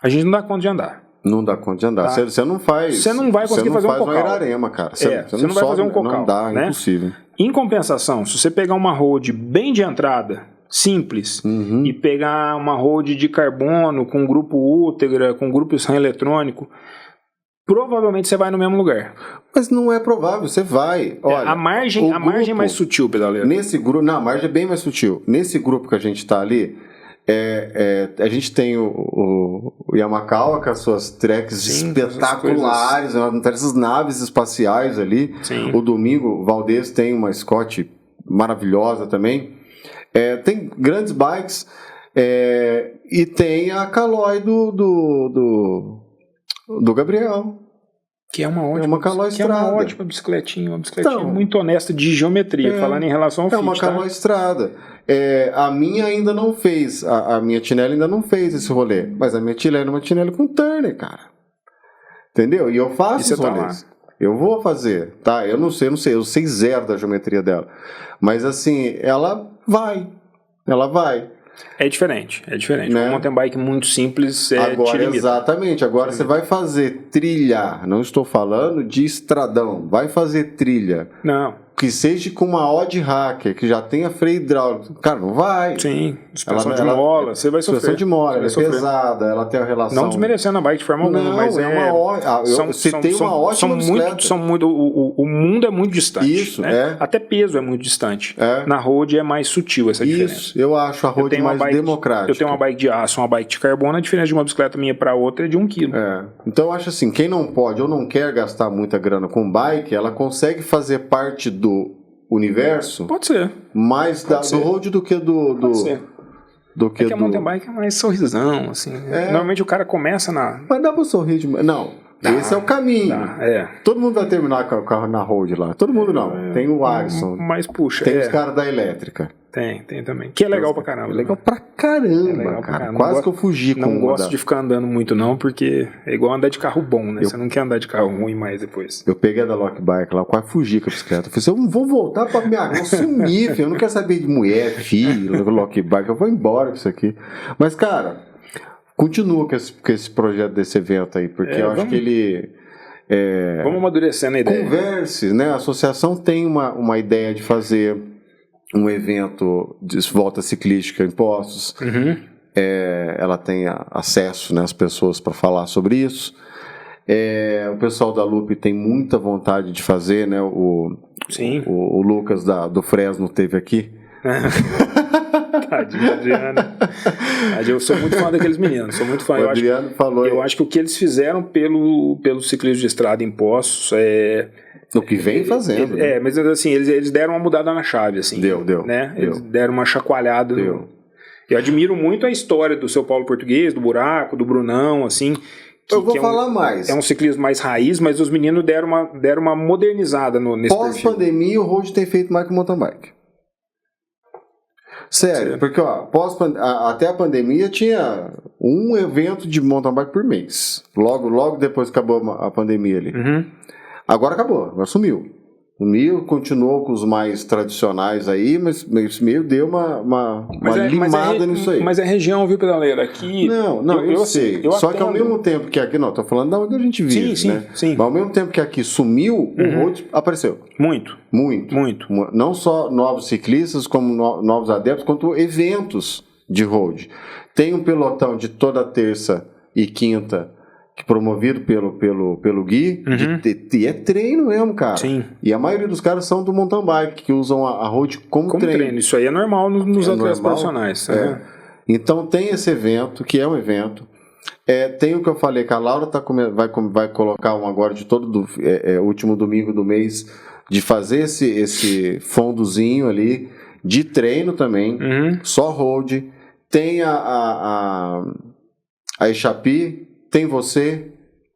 a gente não dá conta de andar. Não dá conta de andar. Tá? Você não faz. Você não vai conseguir fazer um cocal. Você não faz uma Irarema, cara. Você não vai fazer um cocal. Não dá, né? É impossível. Em compensação, se você pegar uma road bem de entrada, simples, e pegar uma road de carbono com grupo Ultegra, com grupo SRAM eletrônico, provavelmente você vai no mesmo lugar. Mas não é provável, você vai. Olha, a margem é mais sutil, pedaleiro. Nesse grupo, não, a margem é bem mais sutil. Nesse grupo que a gente está ali, a gente tem o Yamakawa com as suas treks espetaculares, essas naves espaciais ali. Sim. O Domingo, o Valdez tem uma Scott maravilhosa também. Tem grandes bikes e tem a Caloi do Gabriel. Que é uma ótima, bicicletinha, então, muito honesta de geometria, falando em relação ao fit. É uma Caloi Estrada. A minha ainda não fez, a minha Tinelli ainda não fez esse rolê, mas a minha Tinelli é uma Tinelli com Turner, cara. Entendeu? E eu faço os rolês. Eu vou fazer, tá? Eu não sei, eu sei zero da geometria dela. Mas assim, ela vai. É diferente. Né? Um mountain bike muito simples agora, exatamente. Agora você vai fazer trilha. Não estou falando de estradão. Vai fazer trilha. Não. Que seja com uma Odd Hacker, que já tenha freio hidráulico. Cara, não vai. Sim, suspensão de mola, você vai sofrer. Suspensão de mola, ela é pesada, ela tem a relação... Não desmerecendo a bike de forma alguma, mas uma ótima... Tem uma ótima bicicleta. O mundo é muito distante. Isso, né? Até peso é muito distante. Na road é mais sutil essa diferença. Isso, eu acho a road mais democrática. Eu tenho uma bike de aço, uma bike de carbono, a diferença de uma bicicleta minha para outra é de 1 kg. Então eu acho assim, quem não pode ou não quer gastar muita grana com bike, ela consegue fazer parte do universo. Pode ser. Mais do road do que do... Pode ser. Do que a mountain bike é mais sorrisão, assim. Normalmente o cara começa na... Mas dá pra sorrir de... Não, esse é o caminho. Todo mundo vai terminar com o carro na road lá. Todo mundo não. Tem o Alisson. Mas puxa. Tem os caras da elétrica. Tem também. Que é legal pra caramba. É legal pra caramba, cara. Quase que eu fugi com Não gosto de ficar andando muito não, porque é igual andar de carro bom, né? Você não quer andar de carro ruim mais depois. Eu peguei a da Lock Bike lá, quase fugi com a bicicleta. Eu falei assim, eu não vou voltar pra minha... Eu sumi, filho. Eu não quero saber de mulher, filho, Lock Bike. Eu vou embora com isso aqui. Mas, cara, continua com esse projeto desse evento aí, porque eu acho que ele... Vamos amadurecendo a ideia. Converse, né? A associação tem uma ideia de fazer um evento de volta ciclística em Poços. Ela tem acesso, né, às pessoas para falar sobre isso. O pessoal da Lupe tem muita vontade de fazer, né? O Lucas do Fresno esteve aqui. Tadinho, Adriano. Eu sou muito fã daqueles meninos, sou muito fã. O Adriano falou. Eu acho que o que eles fizeram pelo ciclismo de estrada em Poços o que vem fazendo. Né? Mas assim, eles deram uma mudada na chave, assim. Deu. Né? Eles deram uma chacoalhada. Eu admiro muito a história do seu Paulo Português, do Buraco, do Brunão, assim. Eu vou falar mais. É um ciclismo mais raiz, mas os meninos deram uma modernizada nesse Pós-pandemia, o road tem feito mais que o mountain bike. Sério, porque até a pandemia tinha um evento de mountain bike por mês. Logo depois que acabou a pandemia ali. Agora acabou, agora sumiu. O Mil continuou com os mais tradicionais aí, mas esse meio deu uma limada nisso aí. Mas é região, viu, pedaleira? Aqui... Não, eu sei. Só que ao mesmo tempo que aqui... Não, tô falando da onde a gente vive, né? Sim. Mas ao mesmo tempo que aqui sumiu, o road apareceu. Muito. Não só novos ciclistas, como novos adeptos, quanto eventos de road. Tem um pelotão de toda terça e quinta promovido pelo Gui, e é treino mesmo, cara. Sim. E a maioria dos caras são do mountain bike, que usam a road como treino. Isso aí é normal nos atletas profissionais. Então tem esse evento, que é um evento. Tem o que eu falei, que a Laura vai colocar um agora de todo último domingo do mês, de fazer esse fondozinho ali, de treino também, só road. Tem a Ixapi, tem você.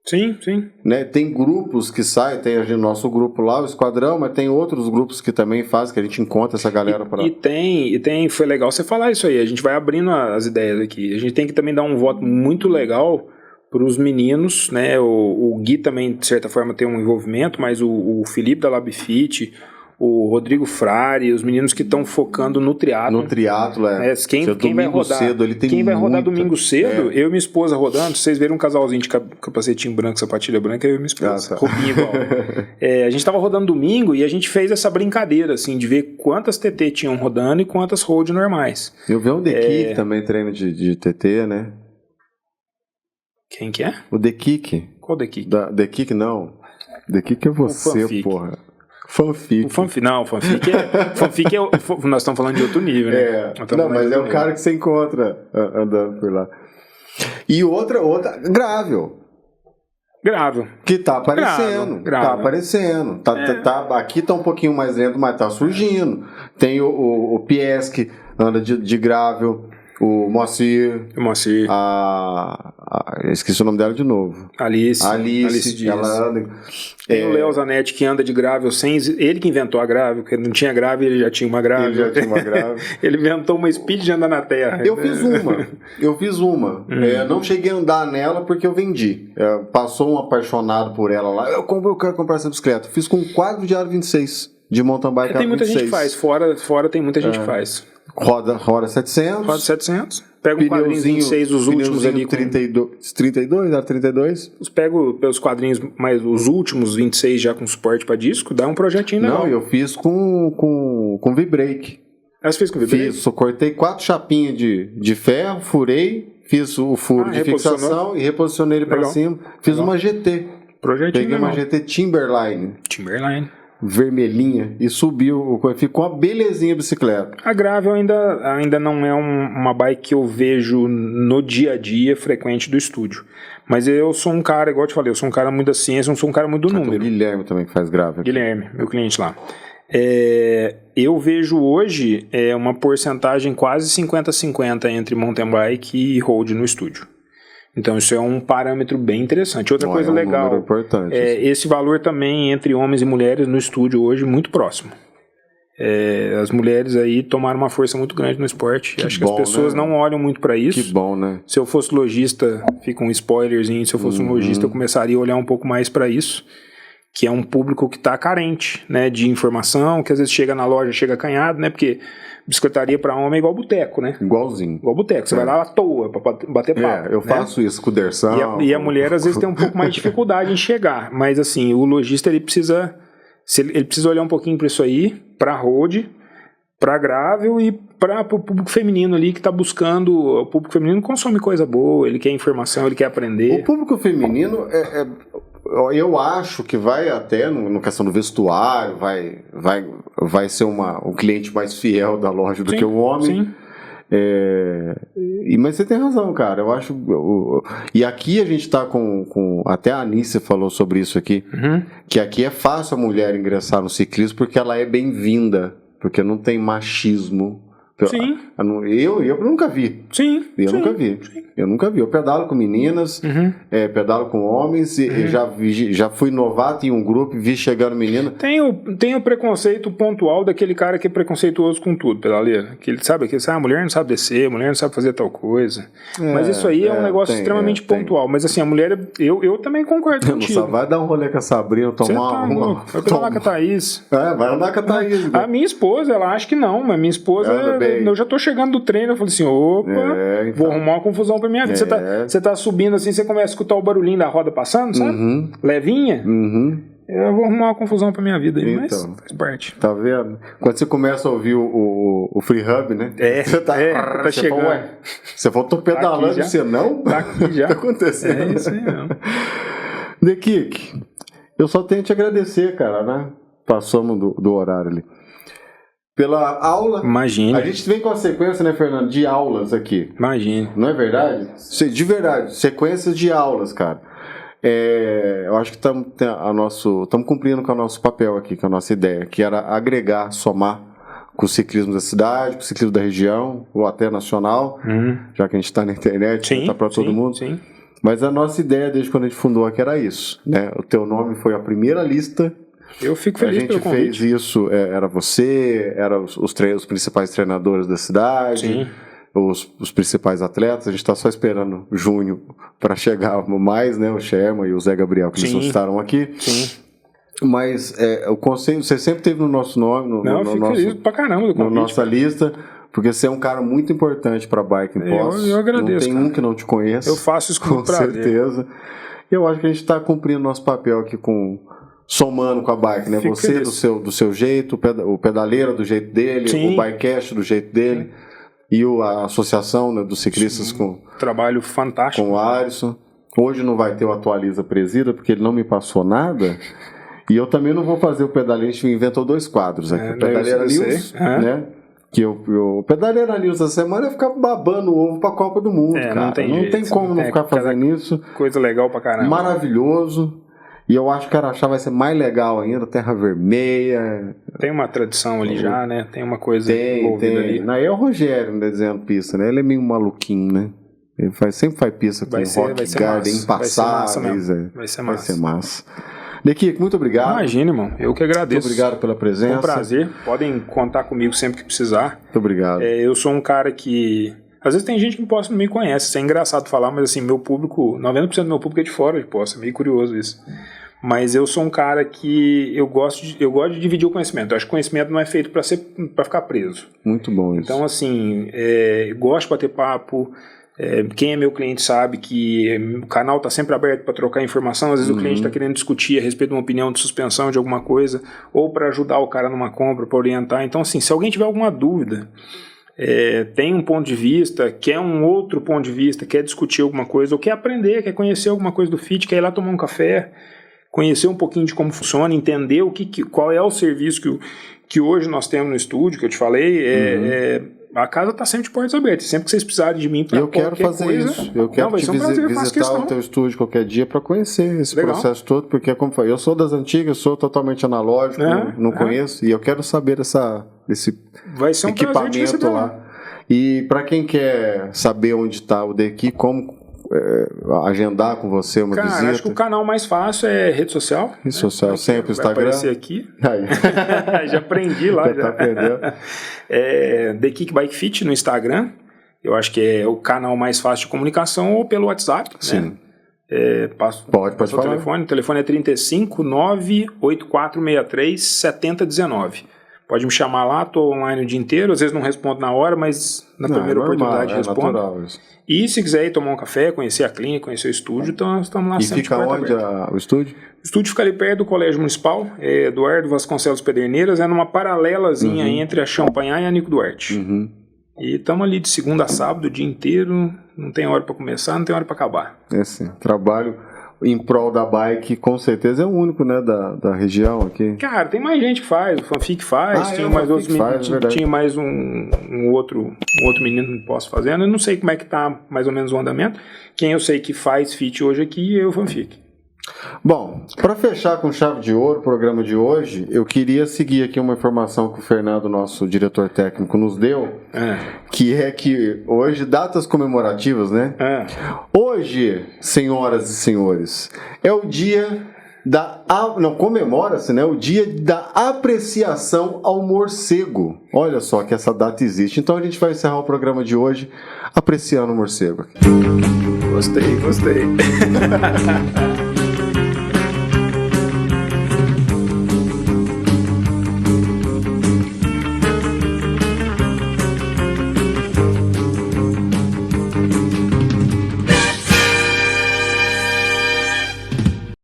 Sim. Né? Tem grupos que saem, tem o nosso grupo lá, o Esquadrão, mas tem outros grupos que também fazem, que a gente encontra essa galera para... E tem, foi legal você falar isso aí, a gente vai abrindo as ideias aqui. A gente tem que também dar um voto muito legal para os meninos, né? O Gui também, de certa forma, tem um envolvimento, mas o Felipe da Labfit, o Rodrigo Frari, os meninos que estão focando no triatlo. No triatlo, Quem vai rodar cedo, ele tem quem vai rodar domingo cedo, eu e minha esposa rodando, vocês viram um casalzinho de capacetinho branco, sapatilha branca, eu e minha esposa, roupinha igual. A gente tava rodando domingo e a gente fez essa brincadeira, assim, de ver quantas TT tinham rodando e quantas road normais. Eu vi o The Kick também treino de TT, né? Quem que é? O The Kick. Qual The Kick? The Kick não. The Kick é você, porra. Fanfic. Fanfic nós estamos falando de outro nível, né? Não, mas é o cara que você encontra andando por lá. E outra, Grável. Que tá aparecendo. Grável. Tá aparecendo. Aqui tá um pouquinho mais lento, mas tá surgindo. Tem o Pies que anda de Grável. O Moacir. Esqueci o nome dela de novo. Alice Dias. Ela anda. Tem o Léo Zanetti que anda de Grável sem. Ele que inventou a Grável, porque ele não tinha Grável, ele já tinha uma Grável. Ele inventou uma speed de andar na terra. Eu fiz uma. Não cheguei a andar nela porque eu vendi. Passou um apaixonado por ela lá. Eu quero comprar essa bicicleta. Fiz com 4 de aro 26 de mountain bike. Tem muita gente que faz. Fora tem muita gente que faz. Roda 700. Roda 700. Pega um quadrinho 26, os últimos ali. 32? Pego pelos quadrinhos, mas os últimos 26 já com suporte para disco, dá um projetinho legal. Não, eu fiz com V-Brake. Você fez com V-Brake? Fiz, cortei 4 chapinhas de ferro, furei, fiz o furo de fixação e reposicionei ele para cima. Fiz uma GT. Projetinho Peguei uma GT Timberline. Vermelhinha e subiu, ficou uma belezinha a bicicleta. A Grável ainda não é uma bike que eu vejo no dia a dia frequente do estúdio, mas eu sou um cara, igual eu te falei, eu sou um cara muito da ciência, não sou um cara muito do número. O Guilherme também que faz Grável. Guilherme, meu cliente lá. Eu vejo hoje uma porcentagem quase 50-50 entre mountain bike e road no estúdio. Então isso é um parâmetro bem interessante. Outra coisa legal, importante, esse valor também entre homens e mulheres no estúdio hoje muito próximo. As mulheres aí tomaram uma força muito grande no esporte. Acho que as pessoas não olham muito para isso. Que bom, né? Se eu fosse lojista, fica um spoilerzinho, se eu fosse um lojista eu começaria a olhar um pouco mais para isso, que é um público que está carente, né, de informação, que às vezes chega na loja, chega acanhado, né, porque bicicletaria para homem é igual boteco, né? Igualzinho. Igual boteco. Você vai lá à toa para bater papo. Eu faço isso com o Dersão. E a mulher às vezes tem um pouco mais de dificuldade em chegar. Mas assim, o lojista ele precisa olhar um pouquinho para isso aí, para road, para Grável e para o público feminino ali que está buscando. O público feminino consome coisa boa, ele quer informação, ele quer aprender. O público feminino eu acho que vai até no questão do vestuário, vai ser um cliente mais fiel da loja do que o homem. Sim. Mas você tem razão, cara. Eu acho. E aqui a gente tá com. Até a Anícia falou sobre isso aqui. Que aqui é fácil a mulher ingressar no ciclismo porque ela é bem-vinda. Porque não tem machismo. Sim. Eu nunca vi. Sim. Eu nunca vi. Eu pedalo com meninas, pedalo com homens, e já fui novato em um grupo, vi chegando menina. Tem o preconceito pontual daquele cara que é preconceituoso com tudo, pedaleiro. Que ele sabe que a mulher não sabe descer, a mulher não sabe fazer tal coisa. Mas isso aí é um negócio extremamente pontual. Mas assim, a mulher, eu também concordo contigo. Só vai dar um rolê com a Sabrina, tomar uma. Vai pedalar com a Thaís. Vai andar com a Thaís. A minha esposa, ela acha que não, mas minha esposa, eu já tô chegando do treino, eu falei assim, vou arrumar uma confusão pra minha vida. Você tá subindo assim, você começa a escutar o barulhinho da roda passando, sabe? Levinha. Eu vou arrumar uma confusão pra minha vida aí, mas faz parte. Tá vendo? Quando você começa a ouvir o Free Hub, né? Você tá chegando. Você falou, tô pedalando, tá você não? Tá aqui já. Tá acontecendo. É isso aí mesmo. The Kick, eu só tenho que te agradecer, cara, né? Passamos do horário ali. Pela aula. Imagina. A gente vem com a sequência, né, Fernando, de aulas aqui. Imagina. Não é verdade? De verdade, sequências de aulas, cara. Eu acho que estamos cumprindo com o nosso papel aqui, com a nossa ideia, que era agregar, somar com o ciclismo da cidade, com o ciclismo da região, ou até nacional, já que a gente está na internet, está para todo mundo. Sim. Mas a nossa ideia, desde quando a gente fundou aqui, era isso, né? O teu nome foi a primeira lista. Eu fico feliz pelo convite. A gente fez isso, era você, eram os principais treinadores da cidade, os principais atletas. A gente está só esperando junho para chegar mais, né? O Sherman e o Zé Gabriel, que eles não estaram aqui. Sim. Mas o conselho, você sempre teve no nosso nome, eu fico feliz pra caramba do convite. Na nossa lista, porque você é um cara muito importante para Bike in Poços. Eu agradeço. Não tem um que não te conheça. Eu faço isso com certeza. Eu acho que a gente está cumprindo nosso papel aqui somando com a bike, né? Você do seu jeito, o pedaleiro do jeito dele, o Bikecast do jeito dele, e a associação, né, dos ciclistas com trabalho fantástico. Com o Alisson. Hoje não vai ter o Atualiza Presida, porque ele não me passou nada. E eu também não vou fazer o Pedaleira, a gente inventou 2 quadros aqui. O Pedaleira News, né? Que o Pedaleira News essa semana é ficar babando o ovo pra Copa do Mundo, cara. Não tem como não ficar fazendo isso. Coisa legal pra caramba. Maravilhoso. E eu acho que Araxá vai ser mais legal ainda, Terra Vermelha. Tem uma tradição ali já, né? Tem uma coisa envolvida ali. Não, é o Rogério desenhando pista, né? Ele é meio maluquinho, né? Ele sempre faz pista com Rock Garden impassáveis. Vai ser massa. Dequico, muito obrigado. Imagina, irmão. Eu que agradeço. Muito obrigado pela presença. Foi um prazer. Podem contar comigo sempre que precisar. Muito obrigado. Eu sou um cara que... Às vezes tem gente que em Poça não me conhece. Isso é engraçado falar, mas assim, meu público... 90% do meu público é de fora de Poça. É meio curioso isso. Mas eu sou um cara que eu gosto de dividir o conhecimento. Eu acho que o conhecimento não é feito para ficar preso. Muito bom isso. Então, assim, gosto de bater papo. Quem é meu cliente sabe que o canal está sempre aberto para trocar informação. Às vezes o cliente está querendo discutir a respeito de uma opinião de suspensão de alguma coisa, ou para ajudar o cara numa compra, para orientar. Então, assim, se alguém tiver alguma dúvida, tem um ponto de vista, quer um outro ponto de vista, quer discutir alguma coisa, ou quer aprender, quer conhecer alguma coisa do Fit, quer ir lá tomar um café, conhecer um pouquinho de como funciona, entender qual é o serviço que hoje nós temos no estúdio, que eu te falei, a casa está sempre de portas abertas. Sempre que vocês precisarem de mim para qualquer coisa... Eu quero fazer isso. Eu quero visitar o teu estúdio qualquer dia para conhecer esse processo todo, porque, como foi, eu sou das antigas, sou totalmente analógico, não conheço, e eu quero saber desse equipamento lá. E para quem quer saber onde está o Dequi, como agendar com você uma visita? Cara, acho que o canal mais fácil é rede social. Rede social, sempre Instagram. Vai aparecer aqui. Já aprendi lá. Já aprendeu. The Kick Bike Fit no Instagram. Eu acho que é o canal mais fácil de comunicação, ou pelo WhatsApp. Sim. Né? Pode falar. O telefone é 35 98463 7019. Pode me chamar lá, estou online o dia inteiro, às vezes não respondo na hora, mas na primeira oportunidade respondo. Natural isso. E se quiser ir tomar um café, conhecer a clínica, conhecer o estúdio, então nós estamos lá sempre. E fica onde o estúdio? O estúdio fica ali perto do Colégio Municipal, Eduardo Vasconcelos Pederneiras, numa paralelazinha entre a Champanhar e a Nico Duarte. E estamos ali de segunda a sábado, o dia inteiro, não tem hora para começar, não tem hora para acabar. Sim, trabalho em prol da bike, com certeza é o único, né, da região aqui. Cara, tem mais gente que faz, o Fanfic faz, tinha mais outros meninos, tinha mais um outro menino que posso fazendo, eu não sei como é que tá mais ou menos o andamento. Quem eu sei que faz fit hoje aqui é o Fanfic. Bom, para fechar com chave de ouro o programa de hoje, eu queria seguir aqui uma informação que o Fernando, nosso diretor técnico, nos deu, que é que hoje, datas comemorativas, né? Hoje, senhoras e senhores, é o dia comemora-se, né? O dia da apreciação ao morcego. Olha só que essa data existe. Então a gente vai encerrar o programa de hoje apreciando o morcego. Gostei.